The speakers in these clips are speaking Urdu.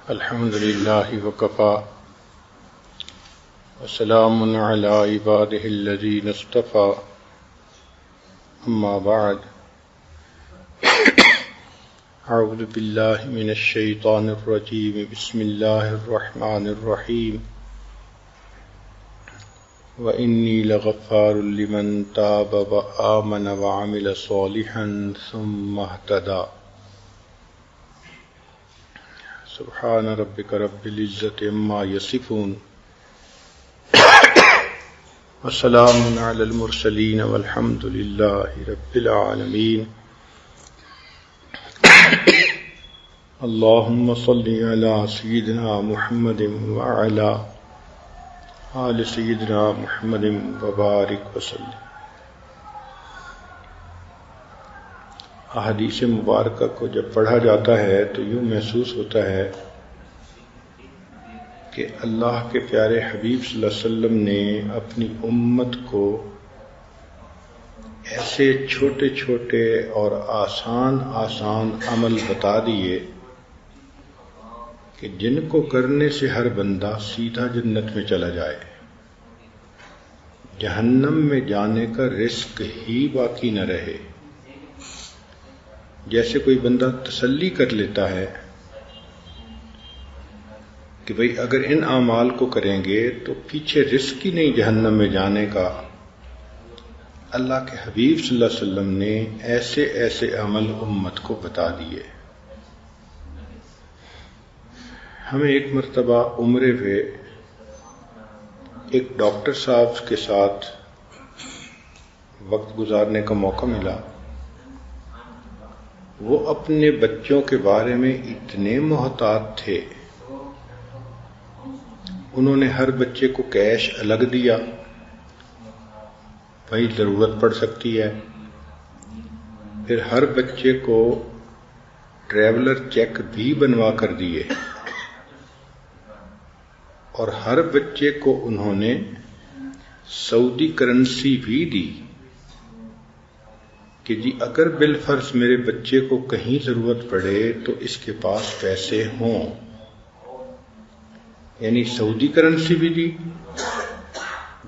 الحمد لله وكفى وسلام على عباده الذين اصطفى أما بعد أعوذ بالله من الشيطان الرجيم بسم الله الرحمن الرحيم وإني لغفار لمن تاب وآمن وعمل صالحا ثم اهتدى سبحان ربك رب العزة عما يصفون وسلام على المرسلين والحمد لله رب العالمين اللهم صل على سيدنا محمد وعلى آل سيدنا محمد وبارك وسلم۔ احادیث مبارکہ کو جب پڑھا جاتا ہے تو یوں محسوس ہوتا ہے کہ اللہ کے پیارے حبیب صلی اللہ علیہ وسلم نے اپنی امت کو ایسے چھوٹے چھوٹے اور آسان عمل بتا دیے کہ جن کو کرنے سے ہر بندہ سیدھا جنت میں چلا جائے، جہنم میں جانے کا رزق ہی باقی نہ رہے۔ جیسے کوئی بندہ تسلی کر لیتا ہے کہ بھئی اگر ان اعمال کو کریں گے تو پیچھے رزق ہی نہیں جہنم میں جانے کا، اللہ کے حبیب صلی اللہ علیہ وسلم نے ایسے ایسے عمل امت کو بتا دیے۔ ہمیں ایک مرتبہ عمرے پہ ایک ڈاکٹر صاحب کے ساتھ وقت گزارنے کا موقع ملا۔ وہ اپنے بچوں کے بارے میں اتنے محتاط تھے، انہوں نے ہر بچے کو کیش الگ دیا، بھائی ضرورت پڑ سکتی ہے۔ پھر ہر بچے کو ٹریولر چیک بھی بنوا کر دیے، اور ہر بچے کو انہوں نے سعودی کرنسی بھی دی کہ جی اگر بالفرض میرے بچے کو کہیں ضرورت پڑے تو اس کے پاس پیسے ہوں۔ یعنی سعودی کرنسی بھی دی،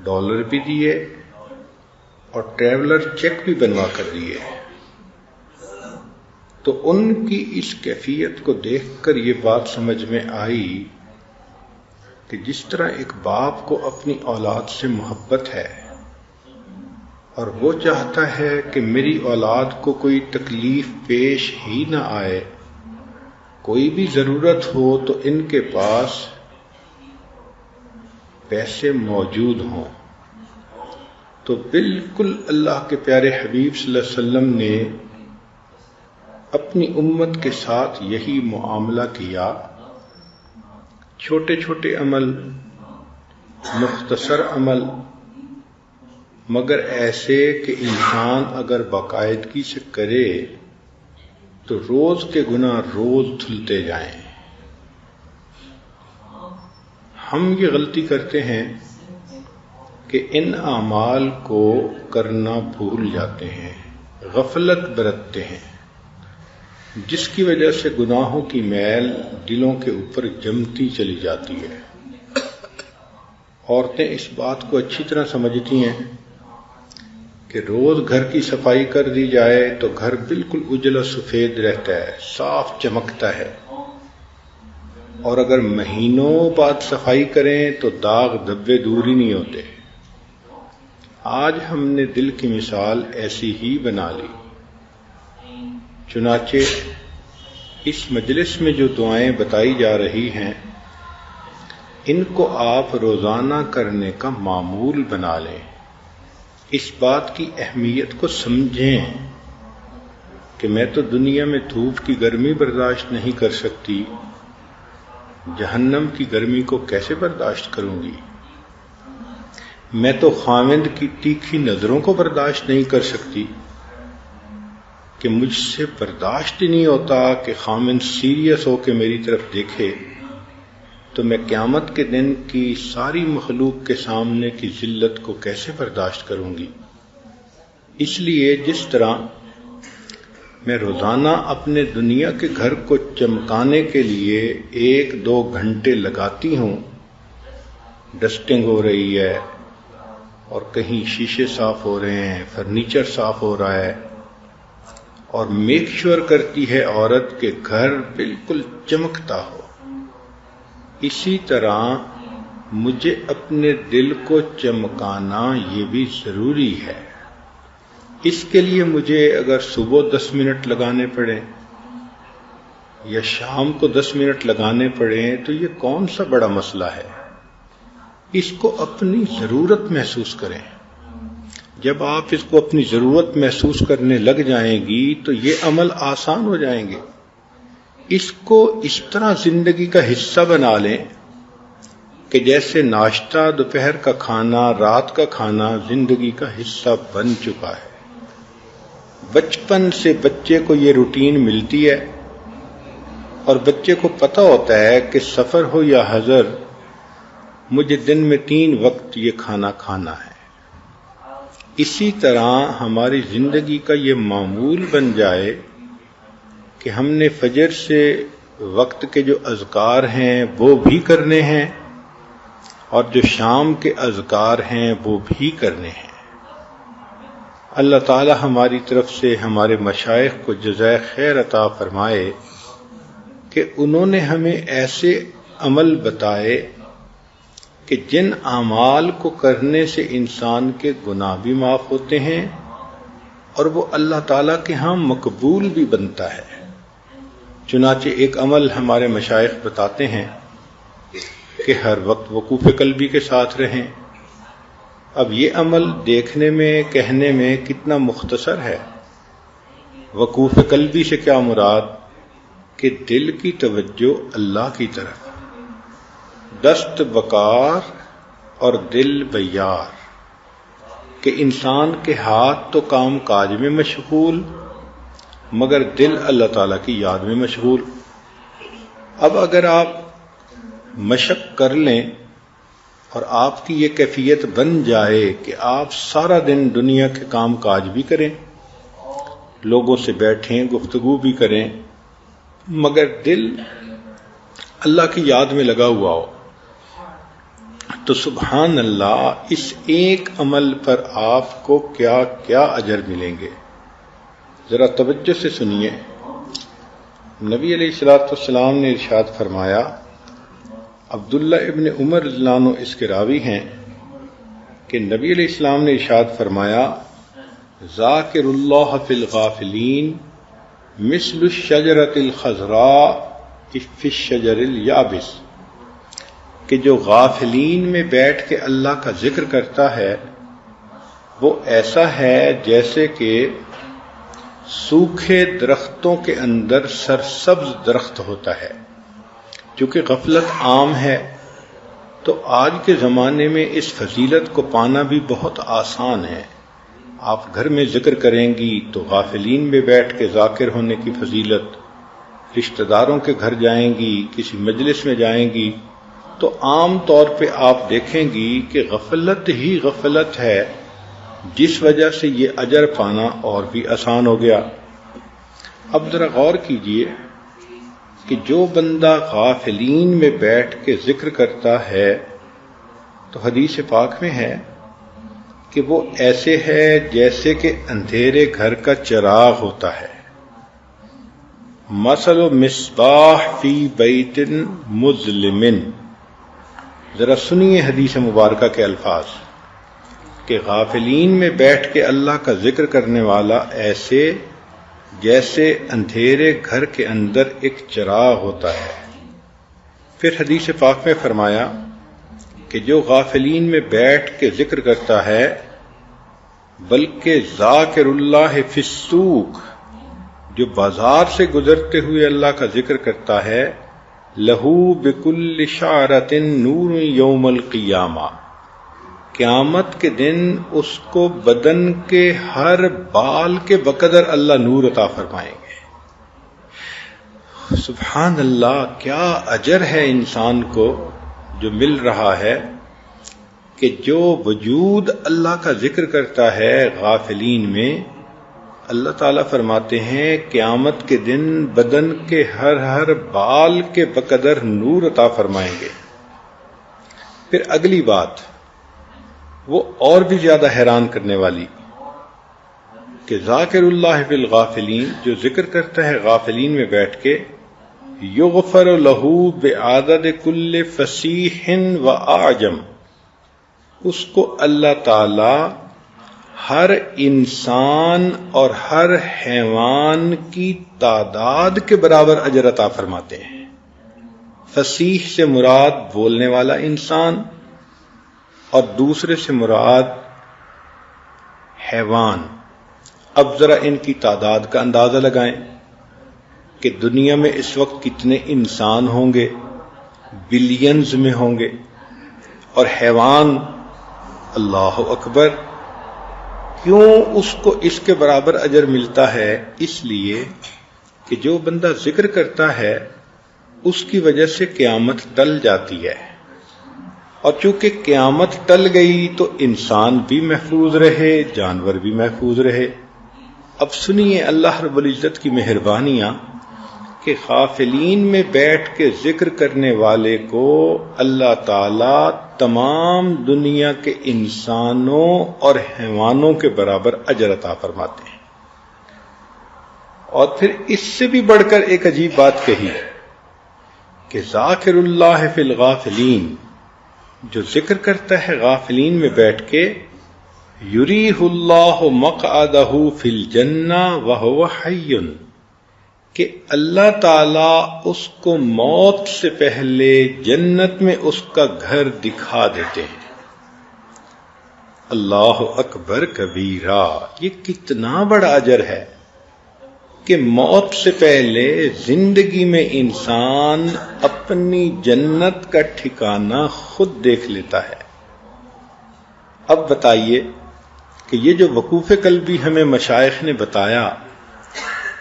ڈالر بھی دیے، اور ٹریولر چیک بھی بنوا کر دیے۔ تو ان کی اس کیفیت کو دیکھ کر یہ بات سمجھ میں آئی کہ جس طرح ایک باپ کو اپنی اولاد سے محبت ہے اور وہ چاہتا ہے کہ میری اولاد کو کوئی تکلیف پیش ہی نہ آئے، کوئی بھی ضرورت ہو تو ان کے پاس پیسے موجود ہوں، تو بالکل اللہ کے پیارے حبیب صلی اللہ علیہ وسلم نے اپنی امت کے ساتھ یہی معاملہ کیا۔ چھوٹے چھوٹے عمل، مختصر عمل، مگر ایسے کہ انسان اگر باقاعدگی سے کرے تو روز کے گناہ روز دھلتے جائیں۔ ہم یہ غلطی کرتے ہیں کہ ان اعمال کو کرنا بھول جاتے ہیں، غفلت برتتے ہیں، جس کی وجہ سے گناہوں کی میل دلوں کے اوپر جمتی چلی جاتی ہے۔ عورتیں اس بات کو اچھی طرح سمجھتی ہیں کہ روز گھر کی صفائی کر دی جائے تو گھر بالکل اجلا سفید رہتا ہے، صاف چمکتا ہے، اور اگر مہینوں بعد صفائی کریں تو داغ دھبے دور ہی نہیں ہوتے۔ آج ہم نے دل کی مثال ایسی ہی بنا لی۔ چنانچہ اس مجلس میں جو دعائیں بتائی جا رہی ہیں ان کو آپ روزانہ کرنے کا معمول بنا لیں۔ اس بات کی اہمیت کو سمجھیں کہ میں تو دنیا میں دھوپ کی گرمی برداشت نہیں کر سکتی، جہنم کی گرمی کو کیسے برداشت کروں گی؟ میں تو خاوند کی تیکھی نظروں کو برداشت نہیں کر سکتی کہ مجھ سے برداشت ہی نہیں ہوتا کہ خاوند سیریس ہو کے میری طرف دیکھے، تو میں قیامت کے دن کی ساری مخلوق کے سامنے کی ذلت کو کیسے برداشت کروں گی؟ اس لیے جس طرح میں روزانہ اپنے دنیا کے گھر کو چمکانے کے لیے 1-2 گھنٹے لگاتی ہوں. ڈسٹنگ ہو رہی ہے اور کہیں شیشے صاف ہو رہے ہیں، فرنیچر صاف ہو رہا ہے، اور میک شور کرتی ہے عورت کہ گھر بالکل چمکتا ہو. اسی طرح مجھے اپنے دل کو چمکانا یہ بھی ضروری ہے. اس کے لیے مجھے اگر صبح 10 منٹ لگانے پڑیں یا شام کو 10 منٹ لگانے پڑیں تو یہ کون سا بڑا مسئلہ ہے. اس کو اپنی ضرورت محسوس کریں. جب آپ اس کو اپنی ضرورت محسوس کرنے لگ جائیں گی تو یہ عمل آسان ہو جائیں گے. اس کو اس طرح زندگی کا حصہ بنا لیں کہ جیسے ناشتہ، دوپہر کا کھانا، رات کا کھانا زندگی کا حصہ بن چکا ہے. بچپن سے بچے کو یہ روٹین ملتی ہے اور بچے کو پتہ ہوتا ہے کہ سفر ہو یا حضر مجھے دن میں 3 وقت یہ کھانا کھانا ہے. اسی طرح ہماری زندگی کا یہ معمول بن جائے کہ ہم نے فجر سے وقت کے جو اذکار ہیں وہ بھی کرنے ہیں اور جو شام کے اذکار ہیں وہ بھی کرنے ہیں. اللہ تعالی ہماری طرف سے ہمارے مشائخ کو جزائے خیر عطا فرمائے کہ انہوں نے ہمیں ایسے عمل بتائے کہ جن اعمال کو کرنے سے انسان کے گناہ بھی معاف ہوتے ہیں اور وہ اللہ تعالیٰ کے ہاں مقبول بھی بنتا ہے. چنانچہ ایک عمل ہمارے مشائخ بتاتے ہیں کہ ہر وقت وقوف قلبی کے ساتھ رہیں. اب یہ عمل دیکھنے میں، کہنے میں کتنا مختصر ہے. وقوف قلبی سے کیا مراد؟ کہ دل کی توجہ اللہ کی طرف، دست بکار اور دل بیار، کہ انسان کے ہاتھ تو کام کاج میں مشغول مگر دل اللہ تعالیٰ کی یاد میں مشغول. اب اگر آپ مشق کر لیں اور آپ کی یہ کیفیت بن جائے کہ آپ سارا دن دنیا کے کام کاج بھی کریں، لوگوں سے بیٹھیں، گفتگو بھی کریں، مگر دل اللہ کی یاد میں لگا ہوا ہو، تو سبحان اللہ اس ایک عمل پر آپ کو کیا کیا اجر ملیں گے. ذرا توجہ سے سنیے. نبی علیہ الصلوۃ والسلام نے ارشاد فرمایا، عبداللہ ابن عمر رضی اللہ عنہ اس کے راوی ہیں کہ نبی علیہ السلام نے ارشاد فرمایا، ذاکر اللہ فی الغافلین مثل الشجرۃ الخضراء فی الشجر الیابس، کہ جو غافلین میں بیٹھ کے اللہ کا ذکر کرتا ہے وہ ایسا ہے جیسے کہ سوکھے درختوں کے اندر سرسبز درخت ہوتا ہے. چونکہ غفلت عام ہے تو آج کے زمانے میں اس فضیلت کو پانا بھی بہت آسان ہے. آپ گھر میں ذکر کریں گی تو غافلین میں بیٹھ کے ذاکر ہونے کی فضیلت، رشتہ داروں کے گھر جائیں گی، کسی مجلس میں جائیں گی تو عام طور پہ آپ دیکھیں گی کہ غفلت ہی غفلت ہے، جس وجہ سے یہ اجر پانا اور بھی آسان ہو گیا. اب ذرا غور کیجئے کہ جو بندہ غافلین میں بیٹھ کے ذکر کرتا ہے تو حدیث پاک میں ہے کہ وہ ایسے ہے جیسے کہ اندھیرے گھر کا چراغ ہوتا ہے. مثل مصباح فی بیت مظلم. ذرا سنیے حدیث مبارکہ کے الفاظ کہ غافلین میں بیٹھ کے اللہ کا ذکر کرنے والا ایسے جیسے اندھیرے گھر کے اندر ایک چراغ ہوتا ہے. پھر حدیث پاک میں فرمایا کہ جو غافلین میں بیٹھ کے ذکر کرتا ہے بلکہ ذاکر اللہ فی السوق، جو بازار سے گزرتے ہوئے اللہ کا ذکر کرتا ہے، لہو بکل شعرۃ نور یوم القیامہ، قیامت کے دن اس کو بدن کے ہر بال کے بقدر اللہ نور عطا فرمائیں گے. سبحان اللہ، کیا اجر ہے انسان کو جو مل رہا ہے کہ جو وجود اللہ کا ذکر کرتا ہے غافلین میں، اللہ تعالیٰ فرماتے ہیں قیامت کے دن بدن کے ہر بال کے بقدر نور عطا فرمائیں گے. پھر اگلی بات وہ اور بھی زیادہ حیران کرنے والی کہ ذاکر اللہ فی الغافلین، جو ذکر کرتا ہے غافلین میں بیٹھ کے، یغفر لہ بعدد کل فصیح و اعجم، اس کو اللہ تعالی ہر انسان اور ہر حیوان کی تعداد کے برابر اجر عطا فرماتے ہیں. فصیح سے مراد بولنے والا انسان اور دوسرے سے مراد حیوان. اب ذرا ان کی تعداد کا اندازہ لگائیں کہ دنیا میں اس وقت کتنے انسان ہوں گے، بلینز میں ہوں گے، اور حیوان اللہ اکبر. کیوں اس کو اس کے برابر اجر ملتا ہے؟ اس لیے کہ جو بندہ ذکر کرتا ہے اس کی وجہ سے قیامت ٹل جاتی ہے، اور چونکہ قیامت ٹل گئی تو انسان بھی محفوظ رہے، جانور بھی محفوظ رہے. اب سنیے اللہ رب العزت کی مہربانیاں کہ غافلین میں بیٹھ کے ذکر کرنے والے کو اللہ تعالی تمام دنیا کے انسانوں اور حیوانوں کے برابر اجر عطا فرماتے ہیں. اور پھر اس سے بھی بڑھ کر ایک عجیب بات کہی کہ ذاکر اللہ فی الغافلین، جو ذکر کرتا ہے غافلین میں بیٹھ کے، یریہ اللہ مقعدہ فی الجنہ وہو حی، کہ اللہ تعالی اس کو موت سے پہلے جنت میں اس کا گھر دکھا دیتے ہیں. اللہ اکبر کبیرہ، یہ کتنا بڑا اجر ہے کہ موت سے پہلے زندگی میں انسان اپنی جنت کا ٹھکانہ خود دیکھ لیتا ہے. اب بتائیے کہ یہ جو وقوف قلبی ہمیں مشائخ نے بتایا،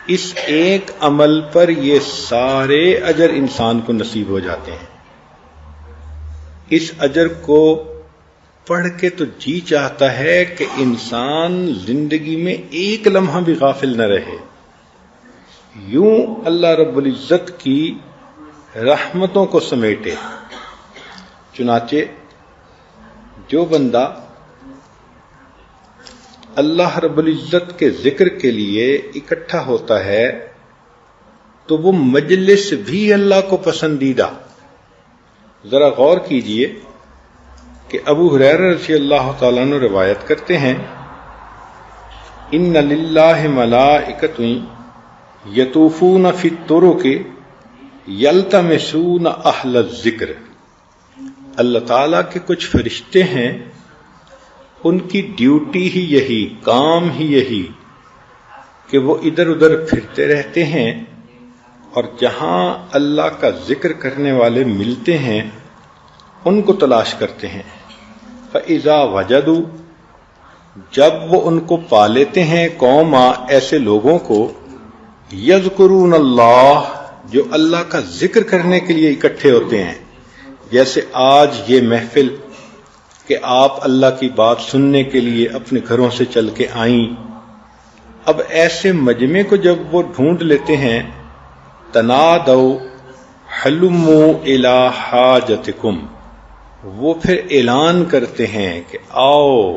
اس ایک عمل پر یہ سارے اجر انسان کو نصیب ہو جاتے ہیں. اس اجر کو پڑھ کے تو جی چاہتا ہے کہ انسان زندگی میں ایک لمحہ بھی غافل نہ رہے. یوں اللہ رب العزت کی رحمتوں کو سمیٹے. چنانچہ جو بندہ اللہ رب العزت کے ذکر کے لیے اکٹھا ہوتا ہے تو وہ مجلس بھی اللہ کو پسندیدہ. ذرا غور کیجئے کہ ابو ہریرہ رضی اللہ تعالیٰ عنہ روایت کرتے ہیں، ان للہ ملائکۃ یطوفون فی الطرق یلتمسون اہل الذکر. اللہ تعالیٰ کے کچھ فرشتے ہیں، ان کی ڈیوٹی ہی یہی، کام ہی یہی کہ وہ ادھر ادھر پھرتے رہتے ہیں اور جہاں اللہ کا ذکر کرنے والے ملتے ہیں ان کو تلاش کرتے ہیں. فَإِذَا وَجَدُوا، جب وہ ان کو پا لیتے ہیں، قوم ایسے لوگوں کو، یذکرون اللہ، جو اللہ کا ذکر کرنے کے لیے اکٹھے ہوتے ہیں. جیسے آج یہ محفل کہ آپ اللہ کی بات سننے کے لیے اپنے گھروں سے چل کے آئیں. اب ایسے مجمع کو جب وہ ڈھونڈ لیتے ہیں، تنادوا حلموا الی حاجتکم، وہ پھر اعلان کرتے ہیں کہ آؤ،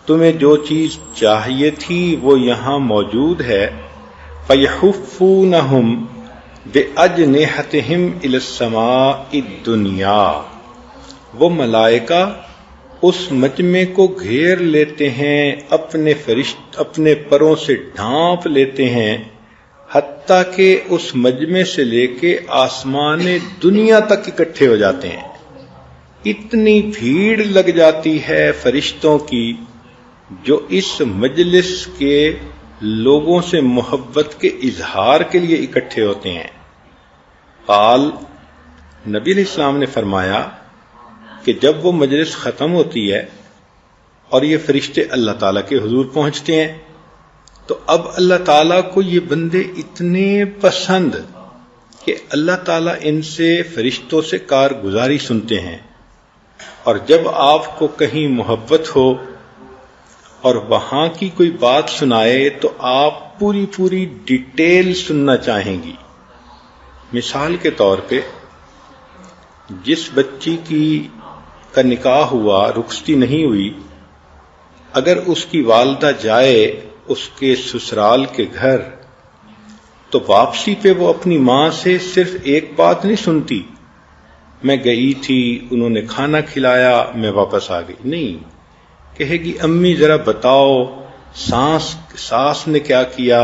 تمہیں جو چیز چاہیے تھی وہ یہاں موجود ہے. فیحفونہم باجنحتہم الی السماء الدنیا، وہ ملائکہ اس مجمع کو گھیر لیتے ہیں، اپنے پروں سے ڈھانپ لیتے ہیں، حتیٰ کہ اس مجمع سے لے کے آسمان دنیا تک اکٹھے ہو جاتے ہیں. اتنی بھیڑ لگ جاتی ہے فرشتوں کی جو اس مجلس کے لوگوں سے محبت کے اظہار کے لیے اکٹھے ہوتے ہیں. قال، نبی علیہ السلام نے فرمایا کہ جب وہ مجلس ختم ہوتی ہے اور یہ فرشتے اللہ تعالیٰ کے حضور پہنچتے ہیں تو اب اللہ تعالیٰ کو یہ بندے اتنے پسند کہ اللہ تعالیٰ ان سے فرشتوں سے کارگزاری سنتے ہیں. اور جب آپ کو کہیں محبت ہو اور وہاں کی کوئی بات سنائے تو آپ پوری پوری ڈیٹیل سننا چاہیں گی. مثال کے طور پہ جس بچی کا نکاح ہوا، رخصتی نہیں ہوئی، اگر اس کی والدہ جائے اس کے سسرال کے گھر تو واپسی پہ وہ اپنی ماں سے صرف ایک بات نہیں سنتی، میں گئی تھی، انہوں نے کھانا کھلایا، میں واپس آ گئی. نہیں، کہے گی امی ذرا بتاؤ ساس نے کیا کیا،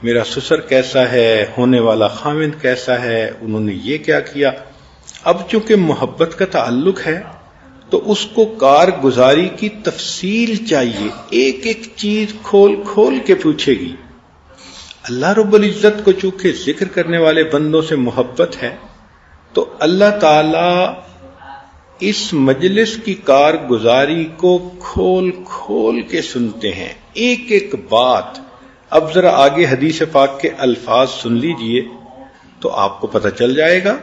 میرا سسر کیسا ہے، ہونے والا خاوند کیسا ہے، انہوں نے یہ کیا کیا. اب چونکہ محبت کا تعلق ہے تو اس کو کارگزاری کی تفصیل چاہیے، ایک ایک چیز کھول کھول کے پوچھے گی. اللہ رب العزت کو چونکہ ذکر کرنے والے بندوں سے محبت ہے تو اللہ تعالی اس مجلس کی کارگزاری کو کھول کھول کے سنتے ہیں، ایک ایک بات. اب ذرا آگے حدیث پاک کے الفاظ سن لیجئے تو آپ کو پتہ چل جائے گا.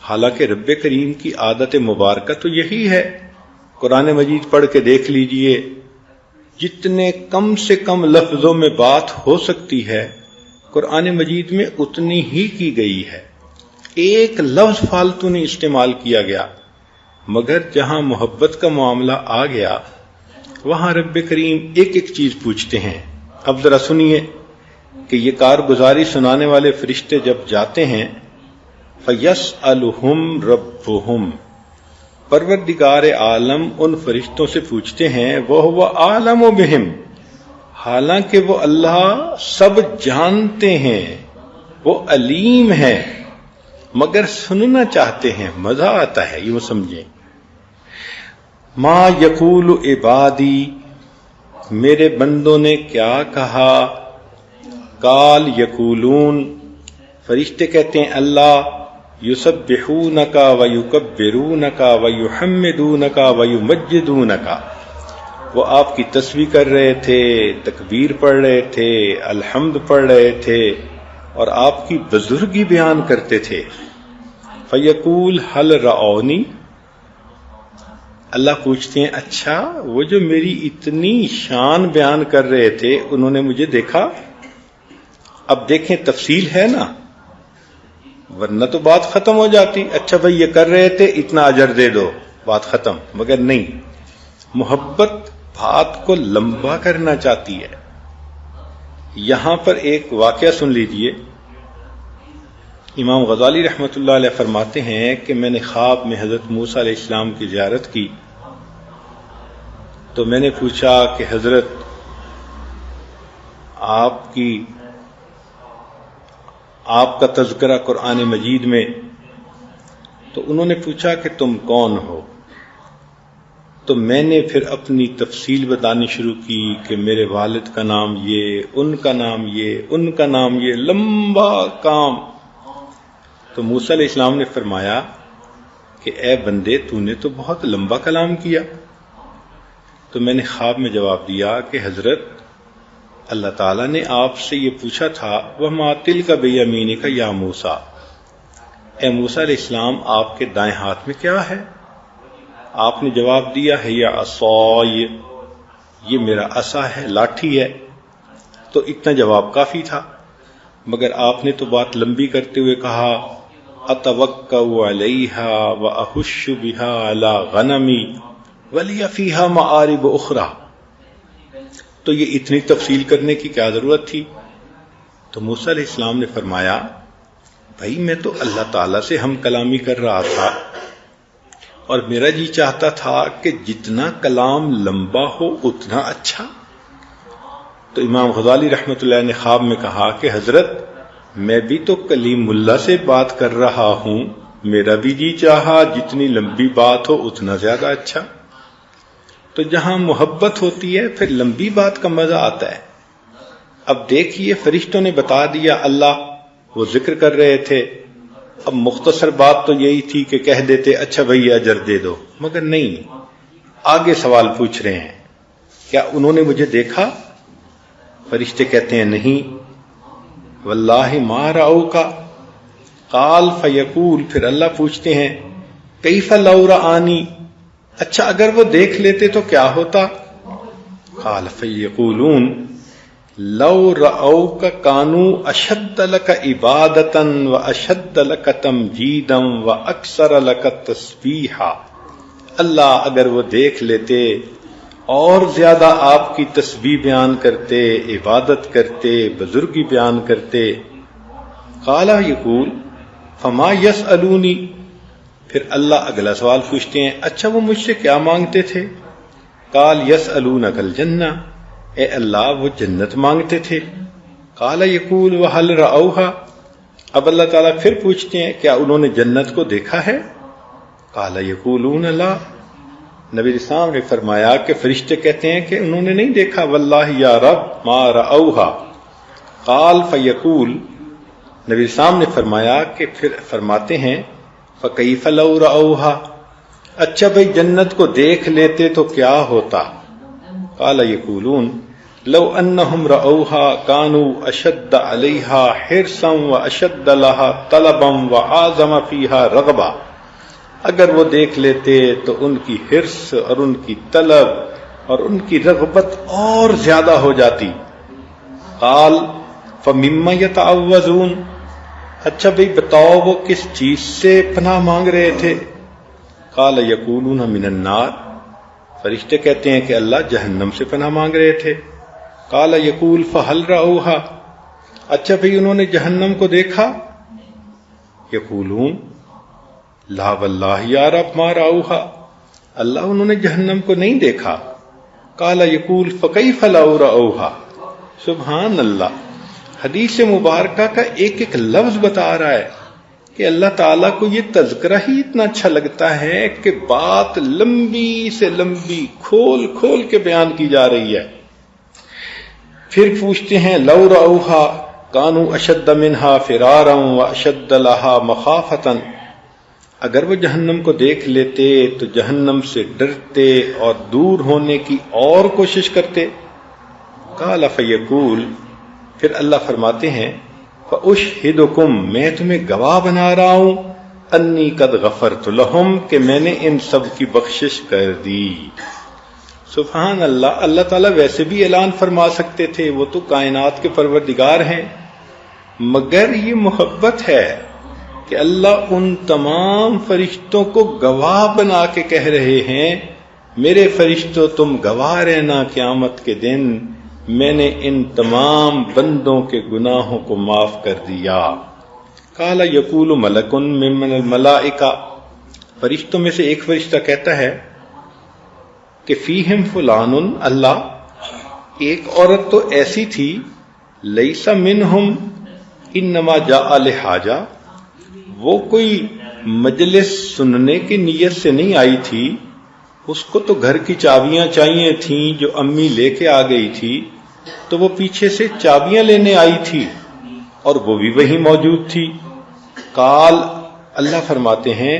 حالانکہ رب کریم کی عادت مبارکہ تو یہی ہے. قرآن مجید پڑھ کے دیکھ لیجئے، جتنے کم سے کم لفظوں میں بات ہو سکتی ہے قرآن مجید میں اتنی ہی کی گئی ہے، ایک لفظ فالتو نہیں استعمال کیا گیا. مگر جہاں محبت کا معاملہ آ گیا وہاں رب کریم ایک ایک چیز پوچھتے ہیں. اب ذرا سنیے کہ یہ کارگزاری سنانے والے فرشتے جب جاتے ہیں فَيَسْأَلُهُمْ رَبُّهُمْ، پروردگار عالم ان فرشتوں سے پوچھتے ہیں وَهُوَ أَعْلَمُ بِهِمْ، حالانکہ وہ اللہ سب جانتے ہیں، وہ علیم ہے، مگر سننا چاہتے ہیں، مزہ آتا ہے، یہ وہ سمجھیں. ما یقول عبادی، میرے بندوں نے کیا کہا. قال یقولون، فرشتے کہتے ہیں اللہ یسبحونک ویکبرونک ویحمدونک ویمجدونک، وہ آپ کی تسبیح کر رہے تھے، تکبیر پڑھ رہے تھے، الحمد پڑھ رہے تھے اور آپ کی بزرگی بیان کرتے تھے. فیقول هل رعونی، اللہ پوچھتے ہیں اچھا وہ جو میری اتنی شان بیان کر رہے تھے انہوں نے مجھے دیکھا. اب دیکھیں تفصیل ہے نا، ورنہ تو بات ختم ہو جاتی، اچھا بھائی یہ کر رہے تھے اتنا اجر دے دو، بات ختم. مگر نہیں، محبت بات کو لمبا کرنا چاہتی ہے. یہاں پر ایک واقعہ سن لیجئے. امام غزالی رحمۃ اللہ علیہ فرماتے ہیں کہ میں نے خواب میں حضرت موسیٰ علیہ السلام کی زیارت کی تو میں نے پوچھا کہ حضرت آپ کا تذکرہ قرآن مجید میں، تو انہوں نے پوچھا کہ تم کون ہو. تو میں نے پھر اپنی تفصیل بتانی شروع کی کہ میرے والد کا نام یہ، ان کا نام یہ، ان کا نام یہ، لمبا کام. تو موسیٰ علیہ السلام نے فرمایا کہ اے بندے تو نے تو بہت لمبا کلام کیا. تو میں نے خواب میں جواب دیا کہ حضرت اللہ تعالیٰ نے آپ سے یہ پوچھا تھا وَمَا تِلْكَ بِيَمِينِكَ يَا موسیٰ، اے موسیٰ علیہ السلام آپ کے دائیں ہاتھ میں کیا ہے؟ آپ نے جواب دیا ہے یا عصای، یہ میرا عصا ہے، لاٹھی ہے. تو اتنا جواب کافی تھا. مگر آپ نے تو بات لمبی کرتے ہوئے کہا اتوکأ علیہا واحش بہا علی غنمی ولی فیہا معارب اخری. تو یہ اتنی تفصیل کرنے کی کیا ضرورت تھی؟ تو موسیٰ علیہ السلام نے فرمایا بھائی میں تو اللہ تعالیٰ سے ہم کلامی کر رہا تھا اور میرا جی چاہتا تھا کہ جتنا کلام لمبا ہو اتنا اچھا. تو امام غزالی رحمۃ اللہ نے خواب میں کہا کہ حضرت میں بھی تو کلیم اللہ سے بات کر رہا ہوں، میرا بھی جی چاہا جتنی لمبی بات ہو اتنا زیادہ اچھا. تو جہاں محبت ہوتی ہے پھر لمبی بات کا مزہ آتا ہے. اب دیکھیے فرشتوں نے بتا دیا اللہ وہ ذکر کر رہے تھے، اب مختصر بات تو یہی تھی کہ کہہ دیتے اچھا بھئی اجر دے دو، مگر نہیں، آگے سوال پوچھ رہے ہیں کیا انہوں نے مجھے دیکھا؟ فرشتے کہتے ہیں نہیں. واللہ ما رأوک، قال فیقول، پھر اللہ پوچھتے ہیں کیف لو رآنی، اچھا اگر وہ دیکھ لیتے تو کیا ہوتا؟ قال فیقولون لو رأوک کانوا اشد لک عبادتا واشد لک تمجیدا واکثر لک تسبیحا، اللہ اگر وہ دیکھ لیتے اور زیادہ آپ کی تسبیح بیان کرتے، عبادت کرتے، بزرگی بیان کرتے۔ قال یقول فما یسألونی، پھر اللہ اگلا سوال پوچھتے ہیں اچھا وہ مجھ سے کیا مانگتے تھے؟ قال یسألونک الجنہ، اے اللہ وہ جنت مانگتے تھے۔ قال یقول وہل رأوہا، اب اللہ تعالیٰ پھر پوچھتے ہیں کیا انہوں نے جنت کو دیکھا ہے؟ قال یقولون لا، نبی اسلام نے فرمایا کہ فرشتے کہتے ہیں کہ انہوں نے نہیں دیکھا، واللہ یا رب ما رأوہا۔ قال فیقول، نبی اسلام نے فرمایا کہ پھر فرماتے ہیں فکیف لو رأوہا، اچھا بھئی جنت کو دیکھ لیتے تو کیا ہوتا؟ قال یقولون لو انہم رأوہا کانوا اشد علیہا حرصا واشد لها طلبا واعظم فیہا رغبا، اگر وہ دیکھ لیتے تو ان کی حرص اور ان کی طلب اور ان کی رغبت اور زیادہ ہو جاتی۔ قال فمما یتعوذون، اچھا بھئی بتاؤ وہ کس چیز سے پناہ مانگ رہے تھے؟ قال یقولون من النار، فرشتے کہتے ہیں کہ اللہ جہنم سے پناہ مانگ رہے تھے۔ قال یقول فہل رأوہا، اچھا بھئی انہوں نے جہنم کو دیکھا؟ یقولون لا واللہ یا رب ما رأوہا، اللہ انہوں نے جہنم کو نہیں دیکھا۔ قال یقول فکیف لو رأوہا، سبحان اللہ، حدیث مبارکہ کا ایک ایک لفظ بتا رہا ہے کہ اللہ تعالیٰ کو یہ تذکرہ ہی اتنا اچھا لگتا ہے کہ بات لمبی سے لمبی کھول کھول کے بیان کی جا رہی ہے۔ پھر پوچھتے ہیں لو رأوہا کانوا اشد منہا فرارا واشد لها مخافتا، اگر وہ جہنم کو دیکھ لیتے تو جہنم سے ڈرتے اور دور ہونے کی اور کوشش کرتے۔ قال فیقول، پھر اللہ فرماتے ہیں فأشہدکم، میں تمہیں گواہ بنا رہا ہوں، انی قد غفرت لہم، کہ میں نے ان سب کی بخشش کر دی۔ سبحان اللہ، اللہ تعالیٰ ویسے بھی اعلان فرما سکتے تھے، وہ تو کائنات کے پروردگار ہیں، مگر یہ محبت ہے کہ اللہ ان تمام فرشتوں کو گواہ بنا کے کہہ رہے ہیں میرے فرشتوں تم گواہ رہنا قیامت کے دن میں نے ان تمام بندوں کے گناہوں کو معاف کر دیا۔ قال یقول ملک من الملائکہ، فرشتوں میں سے ایک فرشتہ کہتا ہے کہ فیہم فلان، اللہ ایک عورت تو ایسی تھی، لیس منہم انما جاء لحاجہ، وہ کوئی مجلس سننے کی نیت سے نہیں آئی تھی، اس کو تو گھر کی چابیاں چاہیے تھیں جو امی لے کے آ گئی تھی، تو وہ پیچھے سے چابیاں لینے آئی تھی اور وہ بھی وہیں موجود تھی۔ قال، اللہ فرماتے ہیں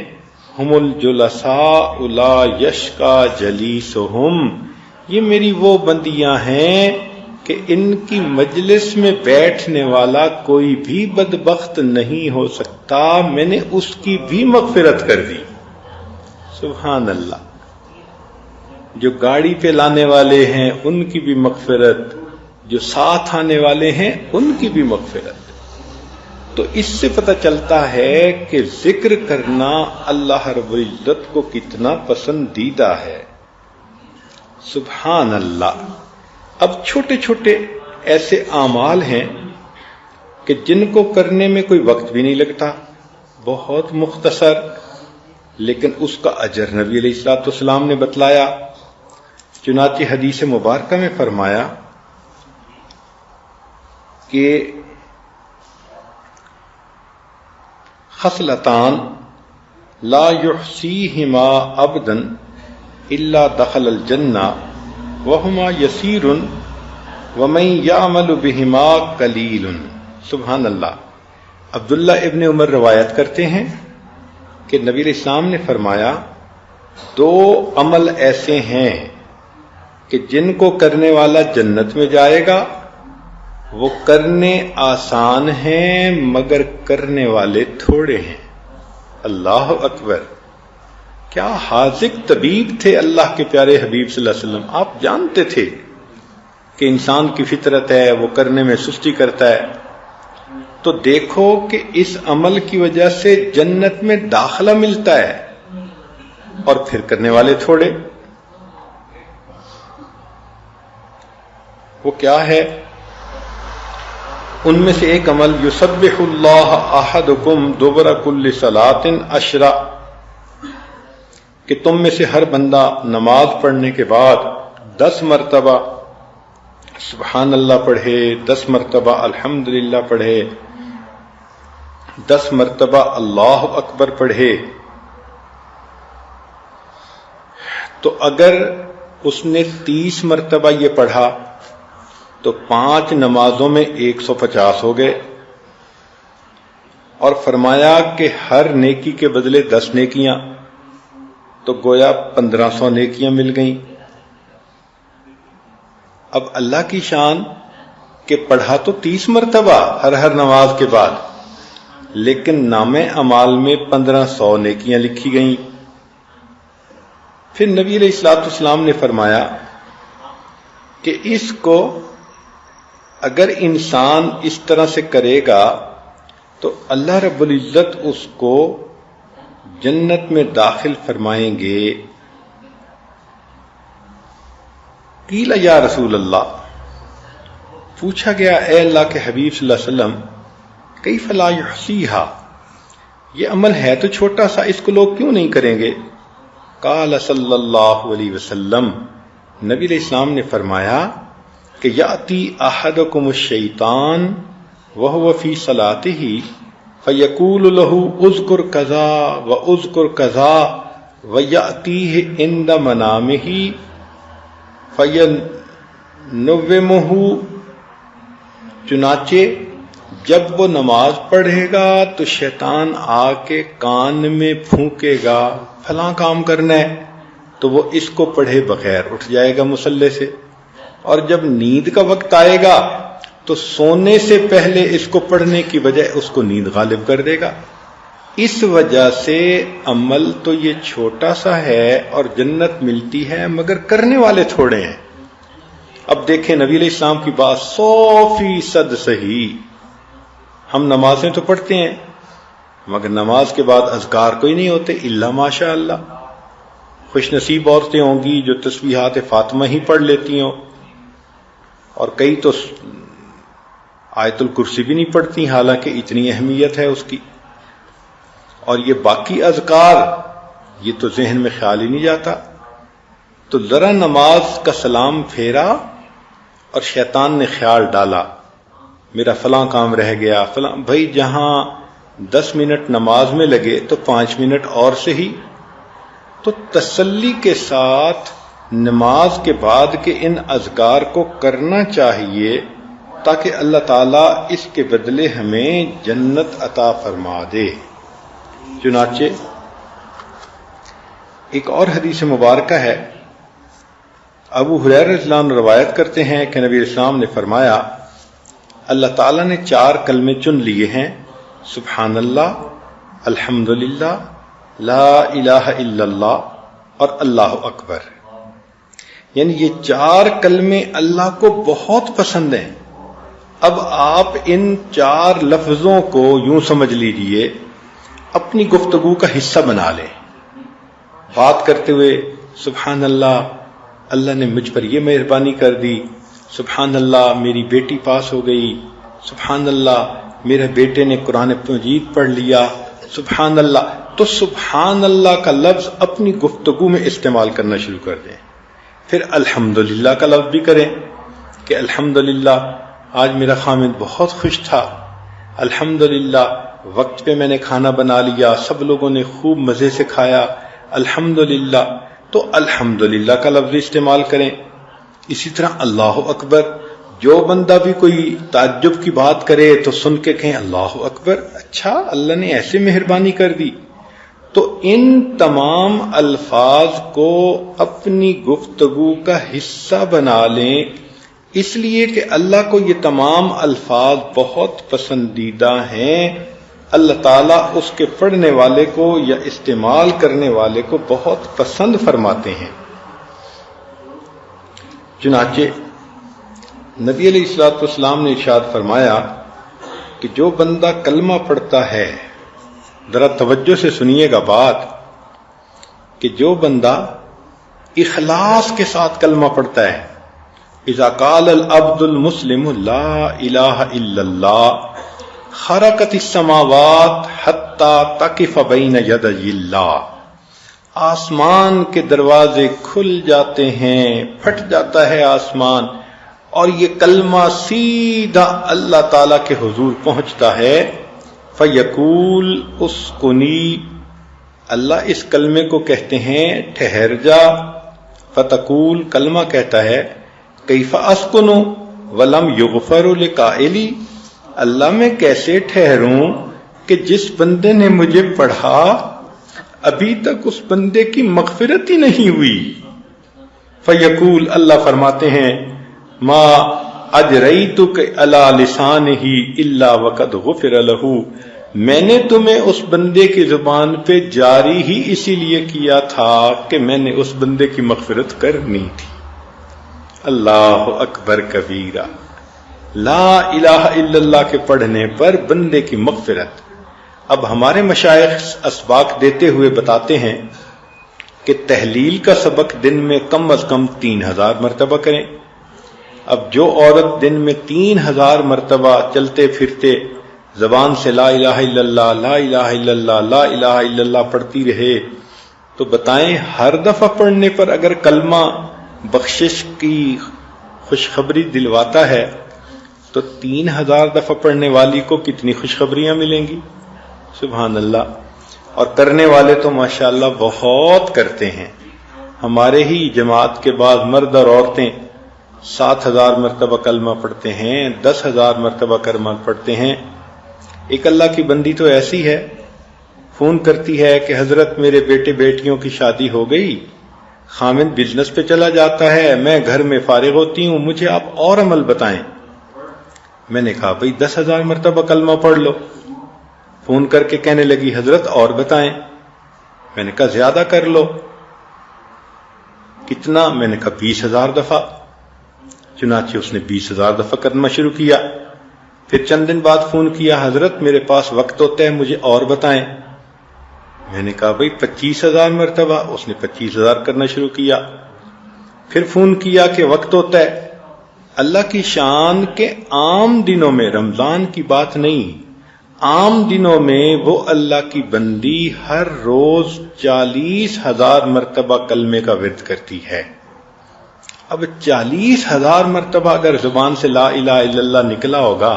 ہم الجلساء لا یشقى جلیسہم، یہ میری وہ بندیاں ہیں کہ ان کی مجلس میں بیٹھنے والا کوئی بھی بدبخت نہیں ہو سکتا، میں نے اس کی بھی مغفرت کر دی۔ سبحان اللہ، جو گاڑی پہ لانے والے ہیں ان کی بھی مغفرت، جو ساتھ آنے والے ہیں ان کی بھی مغفرت۔ تو اس سے پتہ چلتا ہے کہ ذکر کرنا اللہ رب العزت کو کتنا پسندیدہ ہے۔ سبحان اللہ۔ اب چھوٹے چھوٹے ایسے اعمال ہیں کہ جن کو کرنے میں کوئی وقت بھی نہیں لگتا، بہت مختصر، لیکن اس کا اجر نبی علیہ الصلوۃ والسلام نے بتلایا۔ چنانچہ حدیث مبارکہ میں فرمایا کہ خصلتان لا یحصیہما عبدا الا دخل الجنہ وہما یسیر ومن یعمل بہما قلیل۔ سبحان اللہ۔ عبداللہ ابن عمر روایت کرتے ہیں کہ نبی علیہ السلام نے فرمایا دو عمل ایسے ہیں کہ جن کو کرنے والا جنت میں جائے گا، وہ کرنے آسان ہیں مگر کرنے والے تھوڑے ہیں۔ اللہ اکبر، کیا حاذق طبیب تھے اللہ کے پیارے حبیب صلی اللہ علیہ وسلم۔ آپ جانتے تھے کہ انسان کی فطرت ہے وہ کرنے میں سستی کرتا ہے، تو دیکھو کہ اس عمل کی وجہ سے جنت میں داخلہ ملتا ہے، اور پھر کرنے والے تھوڑے۔ وہ کیا ہے؟ ان میں سے ایک عمل یسبح اللہ احدکم دبر کل صلاۃ 10، کہ تم میں سے ہر بندہ نماز پڑھنے کے بعد 10 مرتبہ سبحان اللہ پڑھے، 10 مرتبہ الحمدللہ پڑھے، 10 مرتبہ اللہ اکبر پڑھے۔ تو اگر اس نے 30 مرتبہ یہ پڑھا تو 5 نمازوں میں 150 ہو گئے، اور فرمایا کہ ہر نیکی کے بدلے 10 نیکیاں، تو گویا 1500 نیکیاں مل گئیں۔ اب اللہ کی شان کہ پڑھا تو 30 مرتبہ ہر نماز کے بعد، لیکن نام اعمال میں 1500 نیکیاں لکھی گئیں۔ پھر نبی علیہ الصلوۃ والسلام نے فرمایا کہ اس کو اگر انسان اس طرح سے کرے گا تو اللہ رب العزت اس کو جنت میں داخل فرمائیں گے۔ قیل یا رسول اللہ، پوچھا گیا اے اللہ کے حبیب صلی اللہ علیہ وسلم، کیف لا یحصیھا، یہ عمل ہے تو چھوٹا سا، اس کو لوگ کیوں نہیں کریں گے؟ قال صلی اللہ علیہ وسلم، نبی علیہ السلام نے فرمایا کہ یاتی احدکم الشیطان وهو فی صلاتہ فیقول له اذکر کذا واذکر کذا ویاتیہ عند منامہ فینومہ، چنانچہ جب وہ نماز پڑھے گا تو شیطان آ کے کان میں پھونکے گا فلاں کام کرنا ہے، تو وہ اس کو پڑھے بغیر اٹھ جائے گا مصلی سے، اور جب نیند کا وقت آئے گا تو سونے سے پہلے اس کو پڑھنے کی بجائے اس کو نیند غالب کر دے گا۔ اس وجہ سے عمل تو یہ چھوٹا سا ہے اور جنت ملتی ہے، مگر کرنے والے تھوڑے ہیں۔ اب دیکھیں نبی علیہ السلام کی بات 100% صحیح۔ ہم نمازیں تو پڑھتے ہیں مگر نماز کے بعد اذکار کوئی نہیں ہوتے الا ماشاء اللہ۔ خوش نصیب عورتیں ہوں گی جو تسبیحات فاطمہ ہی پڑھ لیتی ہوں، اور کئی تو آیت الکرسی بھی نہیں پڑھتی، حالانکہ اتنی اہمیت ہے اس کی۔ اور یہ باقی اذکار یہ تو ذہن میں خیال ہی نہیں جاتا۔ تو ذرا نماز کا سلام پھیرا اور شیطان نے خیال ڈالا میرا فلاں کام رہ گیا، فلاں، بھائی جہاں 10 منٹ نماز میں لگے تو 5 منٹ اور سے ہی۔ تو تسلی کے ساتھ نماز کے بعد کے ان اذکار کو کرنا چاہیے تاکہ اللہ تعالیٰ اس کے بدلے ہمیں جنت عطا فرما دے۔ چنانچہ ایک اور حدیث مبارکہ ہے، ابو ہریرہ رضی اللہ عنہ روایت کرتے ہیں کہ نبی اسلام نے فرمایا اللہ تعالیٰ نے 4 کلمے چن لیے ہیں، سبحان اللہ، الحمدللہ، لا الہ الا اللہ اور اللہ اکبر۔ یعنی یہ 4 کلمے اللہ کو بہت پسند ہیں۔ اب آپ ان 4 لفظوں کو یوں سمجھ لیجئے اپنی گفتگو کا حصہ بنا لیں، بات کرتے ہوئے سبحان اللہ، اللہ نے مجھ پر یہ مہربانی کر دی، سبحان اللہ میری بیٹی پاس ہو گئی، سبحان اللہ میرے بیٹے نے قرآن مجید پڑھ لیا، سبحان اللہ۔ تو سبحان اللہ کا لفظ اپنی گفتگو میں استعمال کرنا شروع کر دیں۔ پھر الحمدللہ کا لفظ بھی کریں کہ الحمدللہ آج میرا خامد بہت خوش تھا، الحمدللہ وقت پہ میں نے کھانا بنا لیا، سب لوگوں نے خوب مزے سے کھایا، الحمدللہ۔ تو الحمدللہ کا لفظ استعمال کریں۔ اسی طرح اللہ اکبر، جو بندہ بھی کوئی تعجب کی بات کرے تو سن کے کہیں اللہ اکبر، اچھا اللہ نے ایسے مہربانی کر دی۔ تو ان تمام الفاظ کو اپنی گفتگو کا حصہ بنا لیں، اس لیے کہ اللہ کو یہ تمام الفاظ بہت پسندیدہ ہیں۔ اللہ تعالیٰ اس کے پڑھنے والے کو یا استعمال کرنے والے کو بہت پسند فرماتے ہیں۔ چنانچہ نبی علیہ الصلوۃ والسلام نے ارشاد فرمایا کہ جو بندہ کلمہ پڑھتا ہے، ذرا توجہ سے سنیے گا بات، کہ جو بندہ اخلاص کے ساتھ کلمہ پڑھتا ہے، اذا قال العبد المسلم لا الہ الا اللہ خرقت السماوات حتی تقف بین یدی اللہ، آسمان کے دروازے کھل جاتے ہیں، پھٹ جاتا ہے آسمان، اور یہ کلمہ سیدھا اللہ تعالی کے حضور پہنچتا ہے۔ فیقول اسکنی، اللہ اس کلمے کو کہتے ہیں ٹھہر جا۔ فتقول، کلمہ کہتا ہے کیف اسکن ولم یغفر لقائلی، اللہ میں کیسے ٹھہروں کہ جس بندے نے مجھے پڑھا ابھی تک اس بندے کی مغفرت ہی نہیں ہوئی۔ فیقول، اللہ فرماتے ہیں ما اجریتک علی لسانہ الا وقد غفر لہ، میں نے تمہیں اس بندے کی زبان پہ جاری ہی اسی لیے کیا تھا کہ میں نے اس بندے کی مغفرت کرنی تھی۔ اللہ اکبر کبیرہ، لا الہ الا اللہ کے پڑھنے پر بندے کی مغفرت۔ اب ہمارے مشائخ اسباق دیتے ہوئے بتاتے ہیں کہ تحلیل کا سبق دن میں کم از کم 3000 مرتبہ کریں۔ اب جو عورت دن میں 3000 مرتبہ چلتے پھرتے زبان سے لا الہ الا اللہ، لا الہ الا اللہ، لا الہ الا اللہ پڑھتی رہے، تو بتائیں ہر دفعہ پڑھنے پر اگر کلمہ بخشش کی خوشخبری دلواتا ہے تو 3000 دفعہ پڑھنے والی کو کتنی خوشخبریاں ملیں گی۔ سبحان اللہ۔ اور کرنے والے تو ماشاءاللہ بہت کرتے ہیں۔ ہمارے ہی جماعت کے بعض مرد اور عورتیں 7000 مرتبہ کلمہ پڑھتے ہیں، 10000 مرتبہ کلمہ پڑھتے ہیں۔ ایک اللہ کی بندی تو ایسی ہے، فون کرتی ہے کہ حضرت میرے بیٹے بیٹیوں کی شادی ہو گئی، خامد بزنس پہ چلا جاتا ہے، میں گھر میں فارغ ہوتی ہوں، مجھے آپ اور عمل بتائیں۔ میں نے کہا بھئی 10000 مرتبہ کلمہ پڑھ لو۔ فون کر کے کہنے لگی حضرت اور بتائیں۔ میں نے کہا زیادہ کر لو۔ کتنا؟ میں نے کہا 20000 دفعہ۔ چنانچہ اس نے 20000 دفعہ کرنا شروع کیا۔ پھر چند دن بعد فون کیا، حضرت میرے پاس وقت ہوتا ہے، مجھے اور بتائیں۔ میں نے کہا بھئی 25000 مرتبہ۔ اس نے 25000 کرنا شروع کیا۔ پھر فون کیا کہ وقت ہوتا ہے۔ اللہ کی شان کے عام دنوں میں، رمضان کی بات نہیں، عام دنوں میں وہ اللہ کی بندی ہر روز 40000 مرتبہ کلمے کا ورد کرتی ہے۔ اب 40000 مرتبہ اگر زبان سے لا الہ الا اللہ نکلا ہوگا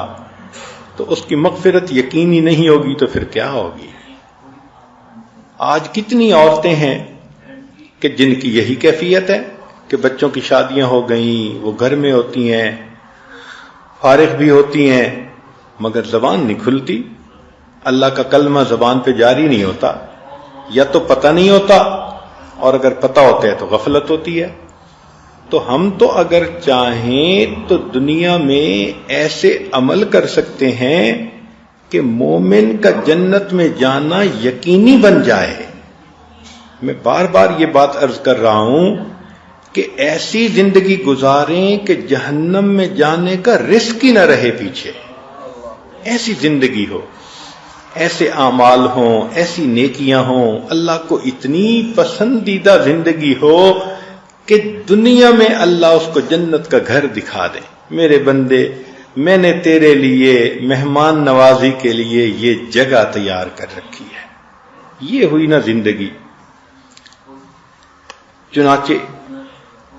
تو اس کی مغفرت یقینی نہیں ہوگی تو پھر کیا ہوگی؟ آج کتنی عورتیں ہیں کہ جن کی یہی کیفیت ہے کہ بچوں کی شادیاں ہو گئیں، وہ گھر میں ہوتی ہیں، فارغ بھی ہوتی ہیں، مگر زبان نہیں کھلتی، اللہ کا کلمہ زبان پہ جاری نہیں ہوتا، یا تو پتہ نہیں ہوتا، اور اگر پتہ ہوتا ہے تو غفلت ہوتی ہے۔ تو ہم تو اگر چاہیں تو دنیا میں ایسے عمل کر سکتے ہیں کہ مومن کا جنت میں جانا یقینی بن جائے۔ میں بار بار یہ بات عرض کر رہا ہوں کہ ایسی زندگی گزاریں کہ جہنم میں جانے کا رسک ہی نہ رہے پیچھے، ایسی زندگی ہو، ایسے اعمال ہوں، ایسی نیکیاں ہوں، اللہ کو اتنی پسندیدہ زندگی ہو کہ دنیا میں اللہ اس کو جنت کا گھر دکھا دے۔ میرے بندے، میں نے تیرے لیے مہمان نوازی کے لیے یہ جگہ تیار کر رکھی ہے۔ یہ ہوئی نا زندگی۔ چنانچہ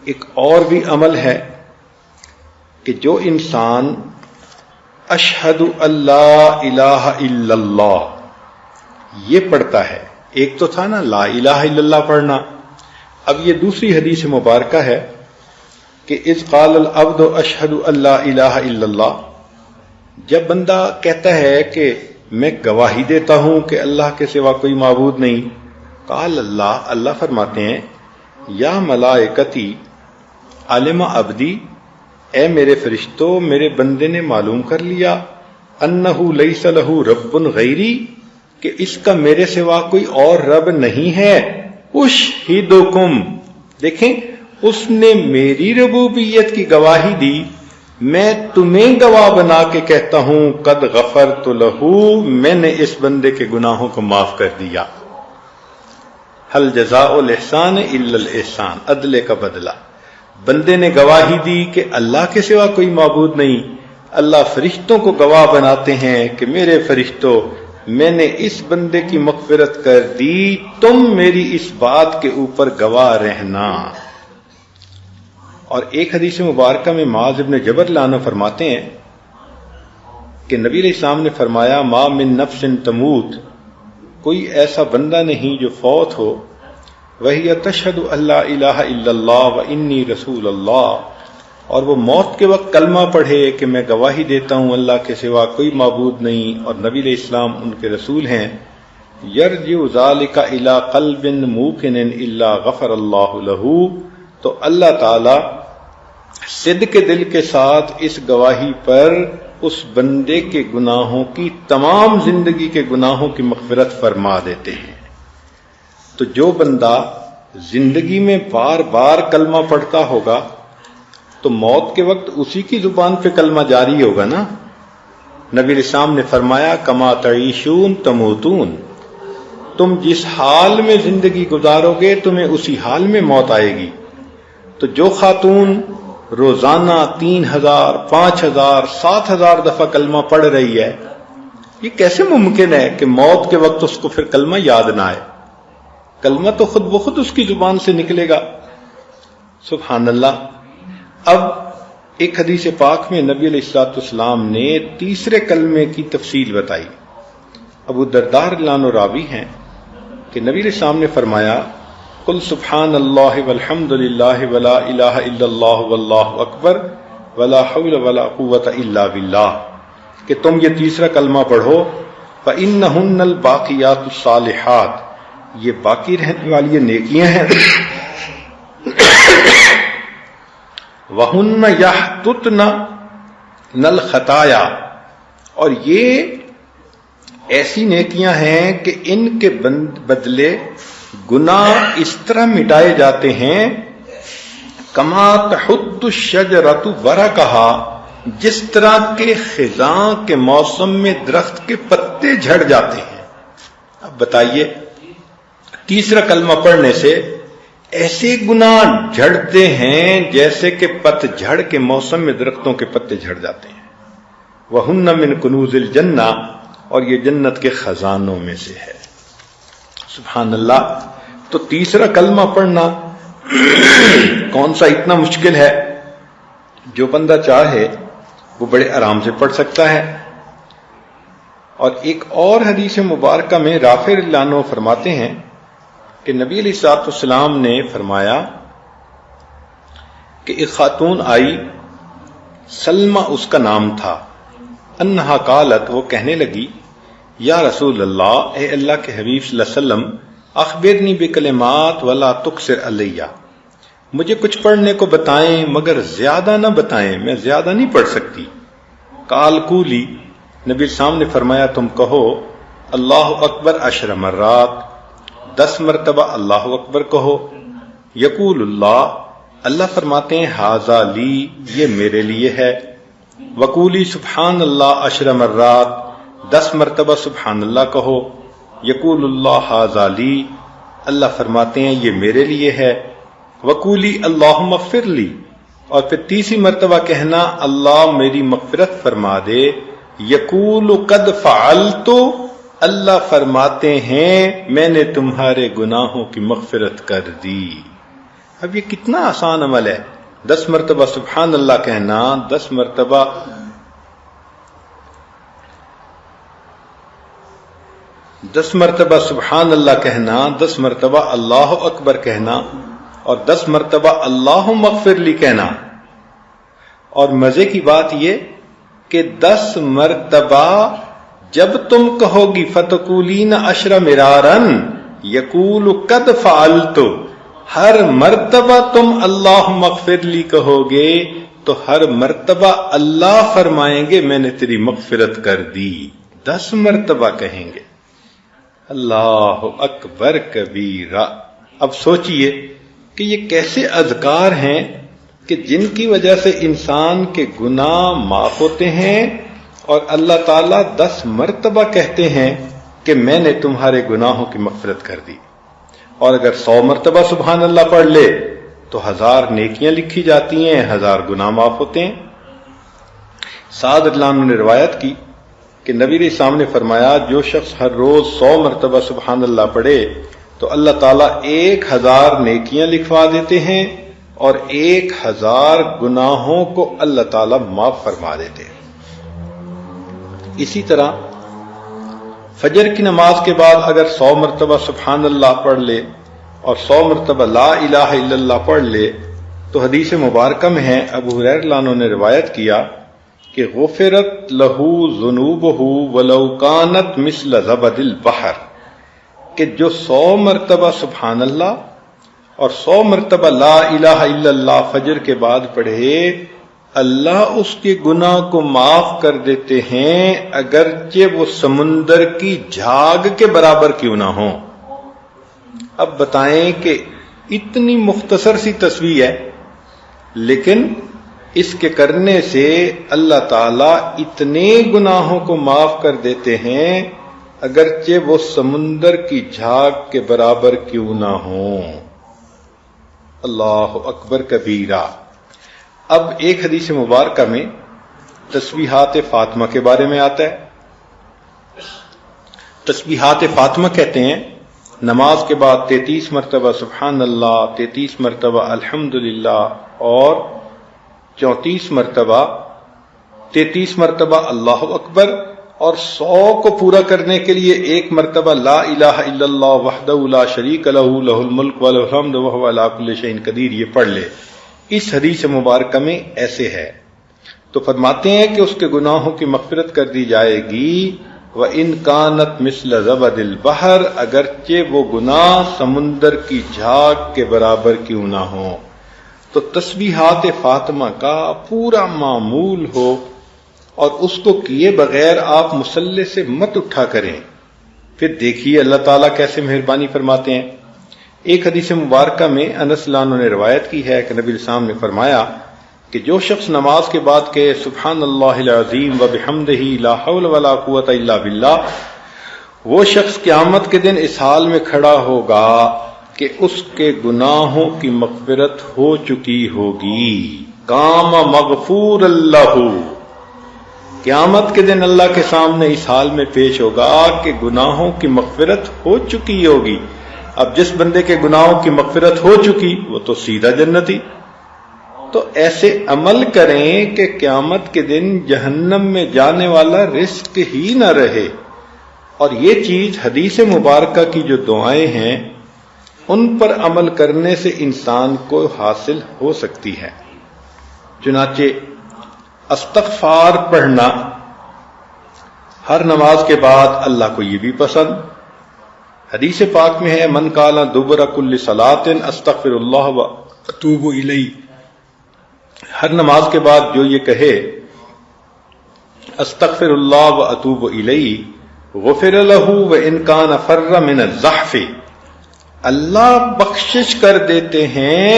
ایک اور بھی عمل ہے کہ جو انسان اشہد اللہ الہ الا اللہ یہ پڑھتا ہے، ایک تو تھا نا لا الہ الا اللہ پڑھنا، اب یہ دوسری حدیث مبارکہ ہے کہ اذ قال العبد اشہد اللہ الہ الا اللہ، جب بندہ کہتا ہے کہ میں گواہی دیتا ہوں کہ اللہ کے سوا کوئی معبود نہیں، قال اللہ، اللہ فرماتے ہیں یا ملائکتی علم عبدی، اے میرے فرشتوں، میرے بندے نے معلوم کر لیا انہ لیس لہ رب غیری، کہ اس کا میرے سوا کوئی اور رب نہیں ہے۔ اشہدکم، دیکھیں اس نے میری ربوبیت کی گواہی دی میں تمہیں گواہ بنا کے کہتا ہوں قد غفرت لہو، میں نے اس بندے کے گناہوں کو معاف کر دیا. حل جزاء الاحسان الا الاحسان، عدلے کا بدلہ. بندے نے گواہی دی کہ اللہ کے سوا کوئی معبود نہیں. اللہ فرشتوں کو گواہ بناتے ہیں کہ میرے فرشتوں، میں نے اس بندے کی مغفرت کر دی، تم میری اس بات کے اوپر گواہ رہنا. اور ایک حدیث مبارکہ میں معاذ بن جبل رضی اللہ عنہ فرماتے ہیں کہ نبی علیہ السلام نے فرمایا ما من نفس تموت، کوئی ایسا بندہ نہیں جو فوت ہو وہی تشہد اللہ الہ الا اللہ و انی رسول اللہ، اور وہ موت کے وقت کلمہ پڑھے کہ میں گواہی دیتا ہوں اللہ کے سوا کوئی معبود نہیں اور نبی علیہ السلام ان کے رسول ہیں. یرجع ذلک الی قلب موقن الا غفر اللہ لہ، تو اللہ تعالی صدق کے دل کے ساتھ اس گواہی پر اس بندے کے گناہوں کی، تمام زندگی کے گناہوں کی مغفرت فرما دیتے ہیں. تو جو بندہ زندگی میں بار بار کلمہ پڑھتا ہوگا تو موت کے وقت اسی کی زبان پہ کلمہ جاری ہوگا نا. نبی علیہ السلام نے فرمایا کما تعیشون تموتون، تم جس حال میں زندگی گزارو گے تمہیں اسی حال میں موت آئے گی. تو جو خاتون روزانہ 3000 5000 7000 دفعہ کلمہ پڑھ رہی ہے، یہ کیسے ممکن ہے کہ موت کے وقت اس کو پھر کلمہ یاد نہ آئے؟ کلمہ تو خود بخود اس کی زبان سے نکلے گا. سبحان اللہ. اب ایک حدیث پاک میں نبی علیہ الصلوۃ والسلام نے تیسرے کلمے کی تفصیل بتائی. ابو الدرداء رضی اللہ عنہ راوی ہیں کہ نبی علیہ السلام نے فرمایا قل سبحان اللہ والحمد للہ ولا الہ الا اللہ واللہ اکبر ولا حول ولا قوۃ الا باللہ، کہ تم یہ تیسرا کلمہ پڑھو. فإنہن الباقیات الصالحات، یہ باقی رہنے والی یہ نیکیاں ہیں. وَهُنَّ يَحْطُطْنَ الْخَطَايَا، اور یہ ایسی نیکیاں ہیں کہ ان کے بدلے گناہ اس طرح مٹائے جاتے ہیں کما تحط الشجرۃ ورقها، جس طرح کے خزاں کے موسم میں درخت کے پتے جھڑ جاتے ہیں. اب بتائیے تیسرا کلمہ پڑھنے سے ایسے گناہ جھڑتے ہیں جیسے کہ پت جھڑ کے موسم میں درختوں کے پتے جھڑ جاتے ہیں. وَهُنَّ مِن كُنُوزِ الْجَنَّةِ، اور یہ جنت کے خزانوں میں سے ہے. سبحان اللہ. تو تیسرا کلمہ پڑھنا کون سا اتنا مشکل ہے؟ جو بندہ چاہے وہ بڑے آرام سے پڑھ سکتا ہے. اور ایک اور حدیث مبارکہ میں رافع رضی اللہ عنہ فرماتے ہیں کہ نبی علیہ الصلوۃ والسلام نے فرمایا کہ ایک خاتون آئی، سلمہ اس کا نام تھا. انہا قالت، وہ کہنے لگی یا رسول اللہ، اے اللہ کے حبیب صلی اللہ علیہ وسلم، اخبرنی بکلمات ولا تکثر علیہ، مجھے کچھ پڑھنے کو بتائیں مگر زیادہ نہ بتائیں، میں زیادہ نہیں پڑھ سکتی. قال قولی، نبی السلام نے فرمایا تم کہو اللہ اکبر 10 مرات، 10 مرتبہ اللہ اکبر کہو. یقول اللہ، اللہ فرماتے ہیں ھذا لی، یہ میرے لیے ہے. وقولی سبحان اللہ 10 مرات، 10 مرتبہ سبحان اللہ کہو. یقول اللہ ھذا لی، اللہ فرماتے ہیں یہ میرے لیے ہے. وقولی اللہم اغفر لی، اور پھر تیسری مرتبہ کہنا اللہ میری مغفرت فرما دے. یقول قد فعلت، اللہ فرماتے ہیں میں نے تمہارے گناہوں کی مغفرت کر دی. اب یہ کتنا آسان عمل ہے. 10 مرتبہ سبحان اللہ کہنا، 10 مرتبہ سبحان اللہ کہنا، 10 مرتبہ اللہ اکبر کہنا، اور 10 مرتبہ اللہم اغفر لی کہنا. اور مزے کی بات یہ کہ 10 مرتبہ جب تم کہو گی فتقولین 10 مرارن یقول قد فعلت، ہر مرتبہ تم اللہم اغفر لی کہو گے تو ہر مرتبہ اللہ فرمائیں گے میں نے تیری مغفرت کر دی. 10 مرتبہ کہیں گے. اللہ اکبر کبیرہ. اب سوچئے کہ یہ کیسے اذکار ہیں کہ جن کی وجہ سے انسان کے گناہ معاف ہوتے ہیں، اور اللہ تعالیٰ 10 مرتبہ کہتے ہیں کہ میں نے تمہارے گناہوں کی مغفرت کر دی، اور اگر 100 مرتبہ سبحان اللہ پڑھ لے تو 1000 نیکیاں لکھی جاتی ہیں، 1000 گناہ معاف ہوتے ہیں۔ سعد رضی اللہ عنہ نے روایت کی کہ نبی علیہ السلام نے فرمایا جو شخص ہر روز 100 مرتبہ سبحان اللہ پڑھے تو اللہ تعالیٰ 1000 نیکیاں لکھوا دیتے ہیں اور 1000 گناہوں کو اللہ تعالیٰ معاف فرما دیتے ہیں۔ اسی طرح فجر کی نماز کے بعد اگر 100 مرتبہ سبحان اللہ پڑھ لے اور 100 مرتبہ لا الہ الا اللہ پڑھ لے تو حدیث مبارکہ میں ہے، ابو ہریرہ رضی اللہ عنہ نے روایت کیا کہ غفرت لہو ذنوبہ ولو کانت مثل زبد البحر، کہ جو 100 مرتبہ سبحان اللہ اور 100 مرتبہ لا الہ الا اللہ فجر کے بعد پڑھے، اللہ اس کے گناہ کو معاف کر دیتے ہیں اگرچہ وہ سمندر کی جھاگ کے برابر کیوں نہ ہوں۔ اب بتائیں کہ اتنی مختصر سی تسبیح ہے، لیکن اس کے کرنے سے اللہ تعالیٰ اتنے گناہوں کو معاف کر دیتے ہیں اگرچہ وہ سمندر کی جھاگ کے برابر کیوں نہ ہوں۔ اللہ اکبر کبیرہ۔ اب ایک حدیث مبارکہ میں تسبیحات فاطمہ کے بارے میں آتا ہے۔ تسبیحات فاطمہ کہتے ہیں نماز کے بعد 33 مرتبہ سبحان اللہ، 33 مرتبہ الحمدللہ اور 34 مرتبہ 33 مرتبہ اللہ اکبر، اور 100 کو پورا کرنے کے لیے 1 مرتبہ لا الہ الا اللہ وحدہ لا شریک لہ لہ الملک ولہ الحمد وہو علی کل شیء قدیر یہ پڑھ لے۔ اس حدیث مبارکہ میں ایسے ہے تو فرماتے ہیں کہ اس کے گناہوں کی مغفرت کر دی جائے گی، وَإِن كَانَتْ مِثْلَ زَبَدِ الْبَحْرِ، اگرچہ وہ گناہ سمندر کی جھاگ کے برابر کیوں نہ ہوں۔ تو تسبیحات فاطمہ کا پورا معمول ہو اور اس کو کیے بغیر آپ مصلی سے مت اٹھا کریں، پھر دیکھیے اللہ تعالیٰ کیسے مہربانی فرماتے ہیں۔ ایک حدیث مبارکہ میں انس رضی اللہ عنہ نے روایت کی ہے کہ نبی علیہ السلام نے فرمایا کہ جو شخص نماز کے بعد کہے سبحان اللہ العظیم وبحمدہ لا حول ولا قوت الا باللہ، وہ شخص قیامت کے دن اس حال میں کھڑا ہوگا کہ اس کے گناہوں کی مغفرت ہو چکی ہوگی، قام مغفور اللہ، قیامت کے دن اللہ کے سامنے اس حال میں پیش ہوگا کہ گناہوں کی مغفرت ہو چکی ہوگی۔ اب جس بندے کے گناہوں کی مغفرت ہو چکی وہ تو سیدھا جنتی۔ تو ایسے عمل کریں کہ قیامت کے دن جہنم میں جانے والا رزق ہی نہ رہے۔ اور یہ چیز حدیث مبارکہ کی جو دعائیں ہیں ان پر عمل کرنے سے انسان کو حاصل ہو سکتی ہے۔ چنانچہ استغفار پڑھنا ہر نماز کے بعد اللہ کو یہ بھی پسند۔ حدیث پاک میں ہے من قال دبر کل صلاۃ استغفر اللہ واتوب الیہ، ہر نماز کے بعد جو یہ کہے استغفر اللہ واتوب الیہ غفر لہ وان کان فر من الزحف، اللہ بخشش کر دیتے ہیں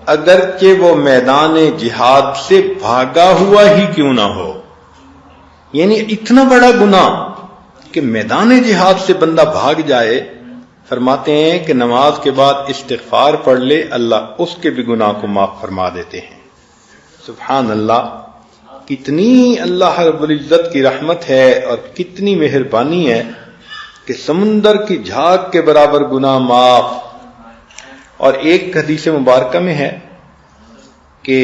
اگرچہ وہ میدان جہاد سے بھاگا ہوا ہی کیوں نہ ہو۔ یعنی اتنا بڑا گناہ کہ میدان جہاد سے بندہ بھاگ جائے، فرماتے ہیں کہ نماز کے بعد استغفار پڑھ لے اللہ اس کے بھی گناہ کو معاف فرما دیتے ہیں۔ سبحان اللہ، کتنی اللہ رب العزت کی رحمت ہے اور کتنی مہربانی ہے کہ سمندر کی جھاگ کے برابر گناہ معاف۔ اور ایک حدیث مبارکہ میں ہے کہ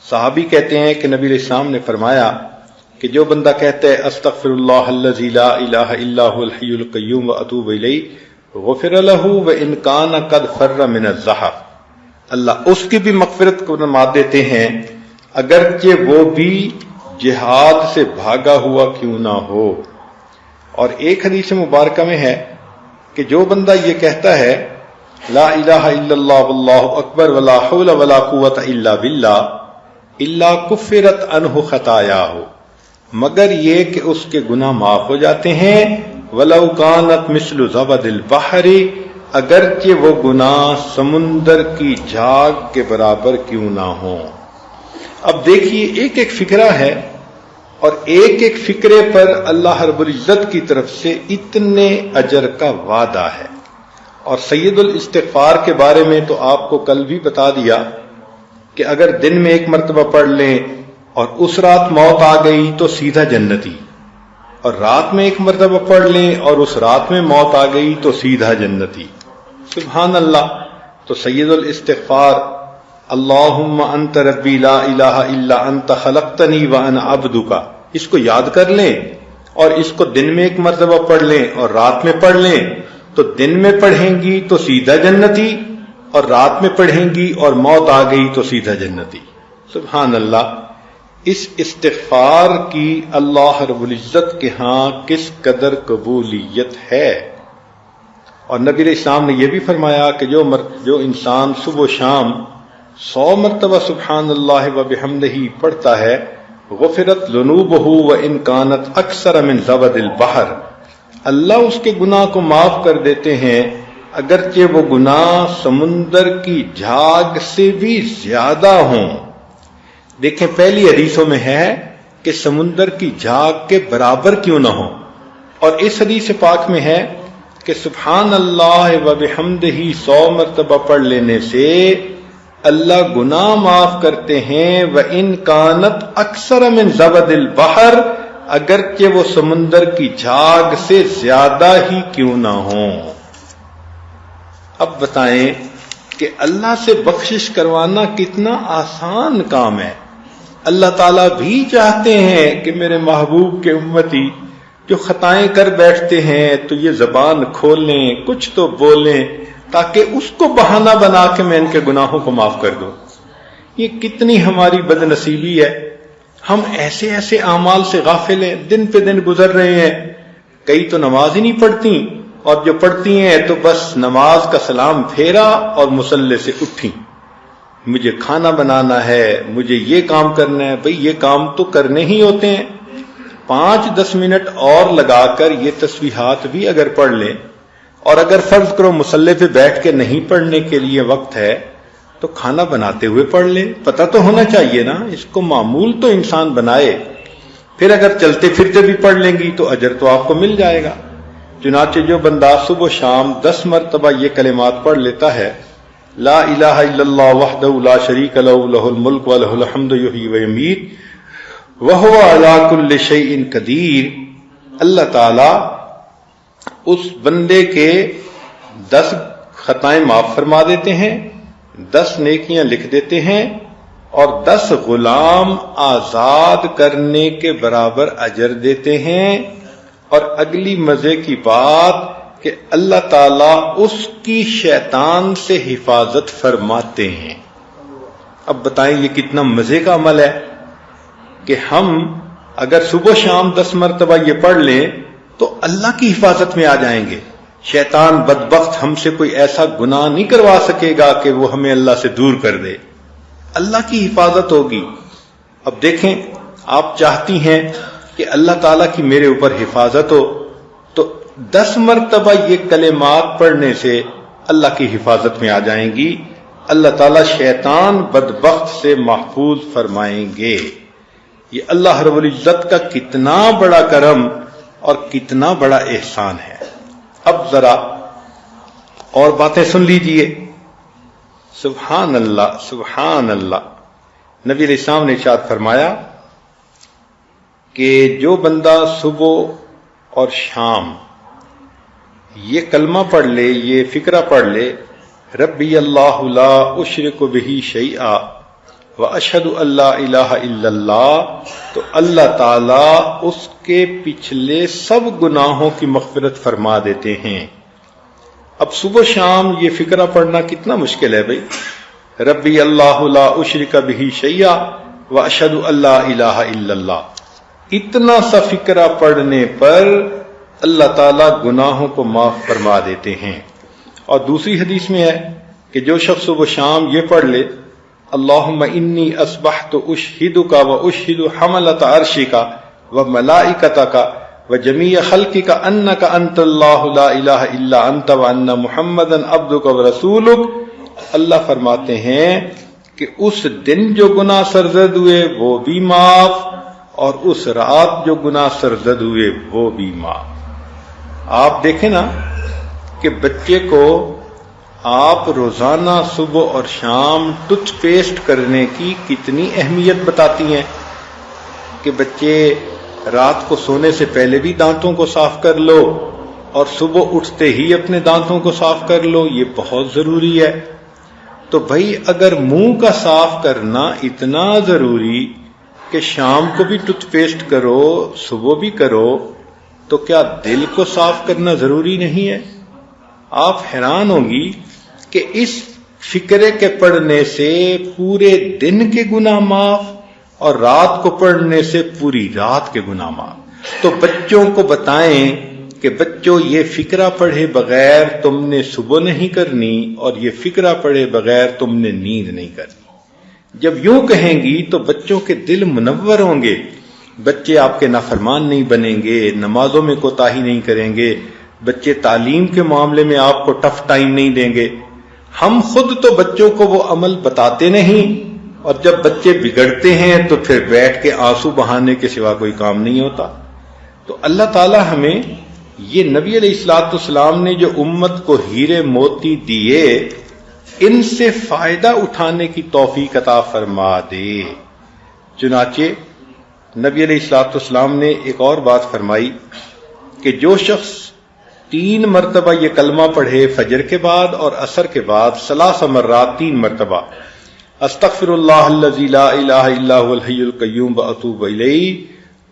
صحابی کہتے ہیں کہ نبی علیہ السلام نے فرمایا کہ جو بندہ کہتا ہے استغفر اللہ الذی لا الہ الا هو الحی القیوم واتوب الیہ غفر لہ وان کان قد فر من الزحف، اللہ اس کی بھی مغفرت کو فرما دیتے ہیں اگرچہ وہ بھی جہاد سے بھاگا ہوا کیوں نہ ہو۔ اور ایک حدیث مبارکہ میں ہے کہ جو بندہ یہ کہتا ہے لا الہ الا اللہ واللہ اکبر ولا حول ولا قوت الا باللہ الا کفرت عنہ خطایاہ، مگر یہ کہ اس کے گناہ معاف ہو جاتے ہیں، ولو کانت مثل زبد البحر، اگرچہ وہ گناہ سمندر کی جھاگ کے برابر کیوں نہ ہوں۔ اب دیکھیے ایک ایک فکرہ ہے، اور ایک ایک فکرے پر اللہ رب العزت کی طرف سے اتنے اجر کا وعدہ ہے۔ اور سید الاستغفار کے بارے میں تو آپ کو کل بھی بتا دیا کہ اگر دن میں ایک مرتبہ پڑھ لیں اور اس رات موت آ گئی تو سیدھا جنتی، اور رات میں ایک مرتبہ پڑھ لیں اور اس رات میں موت آ گئی تو سیدھا جنتی۔ سبحان اللہ۔ تو سید الاستغفار اللہم انت ربی لا الہ الا انت خلقتنی وانا عبدک، اس کو یاد کر لیں اور اس کو دن میں ایک مرتبہ پڑھ لیں اور رات میں پڑھ لیں، تو دن میں پڑھیں گی تو سیدھا جنتی، اور رات میں پڑھیں گی اور موت آ گئی تو سیدھا جنتی۔ سبحان اللہ۔ اس استغفار کی اللہ رب العزت کے ہاں کس قدر قبولیت ہے۔ اور نبی علیہ السلام نے یہ بھی فرمایا کہ جو انسان صبح و شام 100 مرتبہ سبحان اللہ و بحمدہ پڑھتا ہے، غفرت ذنوبہ وان کانت اکثر من زبد البحر، اللہ اس کے گناہ کو معاف کر دیتے ہیں اگرچہ وہ گناہ سمندر کی جھاگ سے بھی زیادہ ہوں۔ دیکھیں پہلی حدیثوں میں ہے کہ سمندر کی جھاگ کے برابر کیوں نہ ہو، اور اس حدیث پاک میں ہے کہ سبحان اللہ و بحمدہ 100 مرتبہ پڑھ لینے سے اللہ گناہ معاف کرتے ہیں، وَإِن كَانَتْ أَكْثَرَ مِنْ زَبَدِ الْبَحْرِ، اگرچہ وہ سمندر کی جھاگ سے زیادہ ہی کیوں نہ ہوں۔ اب بتائیں کہ اللہ سے بخشش کروانا کتنا آسان کام ہے۔ اللہ تعالیٰ بھی چاہتے ہیں کہ میرے محبوب کے امتی جو خطائیں کر بیٹھتے ہیں تو یہ زبان کھولیں، کچھ تو بولیں، تاکہ اس کو بہانہ بنا کے میں ان کے گناہوں کو معاف کر دوں۔ یہ کتنی ہماری بد نصیبی ہے، ہم ایسے ایسے اعمال سے غافل ہیں، دن پہ دن گزر رہے ہیں، کئی تو نماز ہی نہیں پڑھتی، اور جو پڑھتی ہیں تو بس نماز کا سلام پھیرا اور مصلی سے اٹھی، مجھے کھانا بنانا ہے، مجھے یہ کام کرنا ہے۔ بھئی یہ کام تو کرنے ہی ہوتے ہیں، 5-10 منٹ اور لگا کر یہ تسبیحات بھی اگر پڑھ لیں، اور اگر فرض کرو مصلی پہ بیٹھ کے نہیں پڑھنے کے لیے وقت ہے تو کھانا بناتے ہوئے پڑھ لیں، پتہ تو ہونا چاہیے نا، اس کو معمول تو انسان بنائے، پھر اگر چلتے پھرتے بھی پڑھ لیں گی تو اجر تو آپ کو مل جائے گا۔ چنانچہ جو بندہ صبح و شام 10 مرتبہ یہ کلمات پڑھ لیتا ہے، لا الہ الا اللہ وحدہ لا شریک لہ لہ الملک ولہ الحمد یحیی ویمیت وہو علی کل شیء قدیر، اللہ تعالی اس بندے کے 10 خطائیں معاف فرما دیتے ہیں، 10 نیکیاں لکھ دیتے ہیں، اور 10 غلام آزاد کرنے کے برابر اجر دیتے ہیں۔ اور اگلی مزے کی بات کہ اللہ تعالیٰ اس کی شیطان سے حفاظت فرماتے ہیں۔ اب بتائیں یہ کتنا مزے کا عمل ہے کہ ہم اگر صبح شام 10 مرتبہ یہ پڑھ لیں تو اللہ کی حفاظت میں آ جائیں گے، شیطان بدبخت ہم سے کوئی ایسا گناہ نہیں کروا سکے گا کہ وہ ہمیں اللہ سے دور کر دے، اللہ کی حفاظت ہوگی۔ اب دیکھیں آپ چاہتی ہیں کہ اللہ تعالیٰ کی میرے اوپر حفاظت ہو، تو 10 مرتبہ یہ کلمات پڑھنے سے اللہ کی حفاظت میں آ جائیں گی، اللہ تعالیٰ شیطان بدبخت سے محفوظ فرمائیں گے۔ یہ اللہ رب العزت کا کتنا بڑا کرم اور کتنا بڑا احسان ہے۔ اب ذرا اور باتیں سن لیجئے۔ سبحان اللہ سبحان اللہ۔ نبی علیہ السلام نے ارشاد فرمایا کہ جو بندہ صبح اور شام یہ کلمہ پڑھ لے، یہ فکرہ پڑھ لے، ربی اللہ لا اشرک بہ شیئا واشہد ان لا الہ الا اللہ، تو اللہ تعالیٰ اس کے پچھلے سب گناہوں کی مغفرت فرما دیتے ہیں۔ اب صبح شام یہ فکرہ پڑھنا کتنا مشکل ہے بھائی، ربی اللہ لا اشرک بہ شیئا واشہد ان لا الہ الا اللہ، اتنا سا فکرہ پڑھنے پر اللہ تعالیٰ گناہوں کو معاف فرما دیتے ہیں۔ اور دوسری حدیث میں ہے کہ جو شخص صبح شام یہ پڑھ لے، اللہم انی اصبحت اشہدک و اشہد حملۃ عرشک و ملائکتک وجمیع خلقک انک انت اللہ لا الہ الا انت وان محمدا عبدک ورسولک۔ اللہ فرماتے ہیں کہ اس دن جو گناہ سرزد ہوئے وہ بھی معاف، اور اس رات جو گناہ سرزد ہوئے وہ بھی معاف۔ آپ دیکھیں نا کہ بچے کو آپ روزانہ صبح اور شام ٹوتھ پیسٹ کرنے کی کتنی اہمیت بتاتی ہیں کہ بچے رات کو سونے سے پہلے بھی دانتوں کو صاف کر لو اور صبح اٹھتے ہی اپنے دانتوں کو صاف کر لو، یہ بہت ضروری ہے۔ تو بھائی اگر منہ کا صاف کرنا اتنا ضروری کہ شام کو بھی ٹوتھ پیسٹ کرو صبح بھی کرو، تو کیا دل کو صاف کرنا ضروری نہیں ہے؟ آپ حیران ہوں گی کہ اس فکرے کے پڑھنے سے پورے دن کے گناہ معاف اور رات کو پڑھنے سے پوری رات کے گناہ معاف۔ تو بچوں کو بتائیں کہ بچوں یہ فکرہ پڑھے بغیر تم نے صبح نہیں کرنی اور یہ فکرہ پڑھے بغیر تم نے نیند نہیں کرنی۔ جب یوں کہیں گی تو بچوں کے دل منور ہوں گے، بچے آپ کے نافرمان نہیں بنیں گے، نمازوں میں کوتاہی نہیں کریں گے، بچے تعلیم کے معاملے میں آپ کو ٹف ٹائم نہیں دیں گے۔ ہم خود تو بچوں کو وہ عمل بتاتے نہیں، اور جب بچے بگڑتے ہیں تو پھر بیٹھ کے آنسو بہانے کے سوا کوئی کام نہیں ہوتا۔ تو اللہ تعالی ہمیں یہ نبی علیہ الصلوۃ والسلام نے جو امت کو ہیرے موتی دیے، ان سے فائدہ اٹھانے کی توفیق عطا فرما دے۔ چنانچہ نبی علیہ الصلوۃ والسلام نے ایک اور بات فرمائی کہ جو شخص 3 مرتبہ یہ کلمہ پڑھے فجر کے بعد اور عصر کے بعد 3 مرات 3 مرتبہ، استغفر اللہ الذی لا الہ الا هو الحی القیوم واتوب الیہ،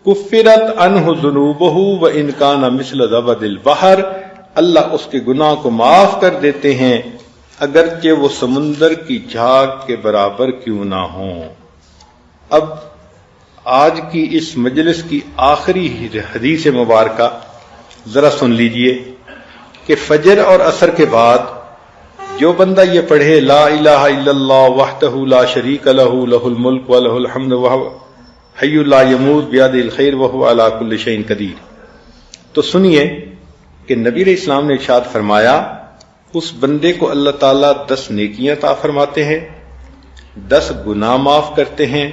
کفرت عنہ ذنوبہ وان کان مثل زبد البحر، اللہ اس کے گناہ کو معاف کر دیتے ہیں اگرچہ وہ سمندر کی جھاگ کے برابر کیوں نہ ہوں۔ اب آج کی اس مجلس کی آخری حدیث مبارکہ ذرا سن لیجئے کہ فجر اور عصر کے بعد جو بندہ یہ پڑھے لا الہ الا اللہ وحدہ لا شریک لہ لہ الملک ولہ الحمد وہو حی لا یموت بیدہ الخیر وہو علی کل شیء قدیر، تو سنیے کہ نبی علیہ السلام نے ارشاد فرمایا اس بندے کو اللہ تعالیٰ 10 نیکیاں عطا فرماتے ہیں، 10 گناہ معاف کرتے ہیں،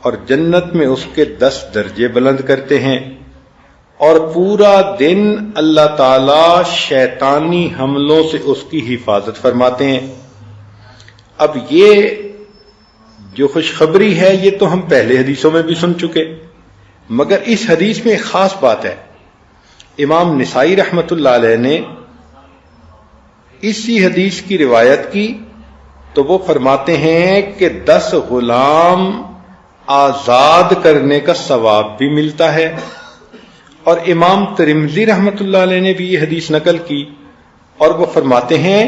اور جنت میں اس کے 10 درجے بلند کرتے ہیں، اور پورا دن اللہ تعالی شیطانی حملوں سے اس کی حفاظت فرماتے ہیں۔ اب یہ جو خوشخبری ہے یہ تو ہم پہلے حدیثوں میں بھی سن چکے، مگر اس حدیث میں ایک خاص بات ہے۔ امام نسائی رحمت اللہ علیہ نے اسی حدیث کی روایت کی تو وہ فرماتے ہیں کہ 10 غلام آزاد کرنے کا ثواب بھی ملتا ہے، اور امام ترمذی رحمت اللہ علیہ نے بھی یہ حدیث نقل کی اور وہ فرماتے ہیں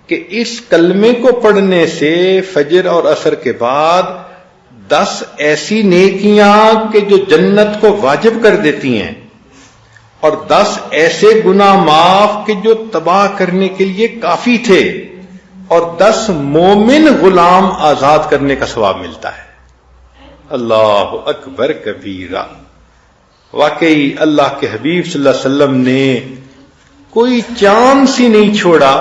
کہ اس کلمے کو پڑھنے سے فجر اور عصر کے بعد 10 ایسی نیکیاں کہ جو جنت کو واجب کر دیتی ہیں، اور 10 ایسے گناہ معاف کہ جو تباہ کرنے کے لیے کافی تھے، اور 10 مومن غلام آزاد کرنے کا ثواب ملتا ہے۔ اللہ اکبر کبیرہ۔ واقعی اللہ کے حبیب صلی اللہ علیہ وسلم نے کوئی چانس ہی نہیں چھوڑا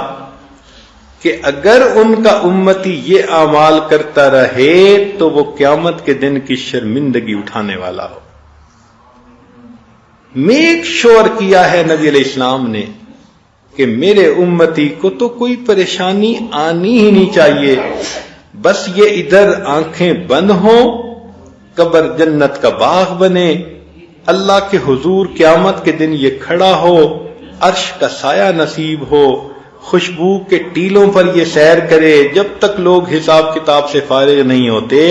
کہ اگر ان کا امتی یہ اعمال کرتا رہے تو وہ قیامت کے دن کی شرمندگی اٹھانے والا ہو۔ میک شور کیا ہے نبی علیہ السلام نے کہ میرے امتی کو تو کوئی پریشانی آنی ہی نہیں چاہیے، بس یہ ادھر آنکھیں بند ہوں، قبر جنت کا باغ بنے، اللہ کے حضور قیامت کے دن یہ کھڑا ہو، عرش کا سایہ نصیب ہو، خوشبو کے ٹیلوں پر یہ سیر کرے جب تک لوگ حساب کتاب سے فارغ نہیں ہوتے،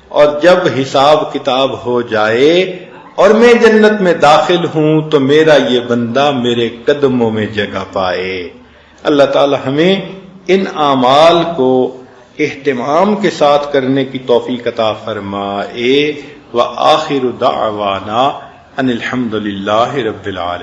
اور جب حساب کتاب ہو جائے اور میں جنت میں داخل ہوں تو میرا یہ بندہ میرے قدموں میں جگہ پائے۔ اللہ تعالی ہمیں ان اعمال کو اہتمام کے ساتھ کرنے کی توفیق عطا فرمائے۔ وآخر دعوانا ان الحمد للہ رب العالمین۔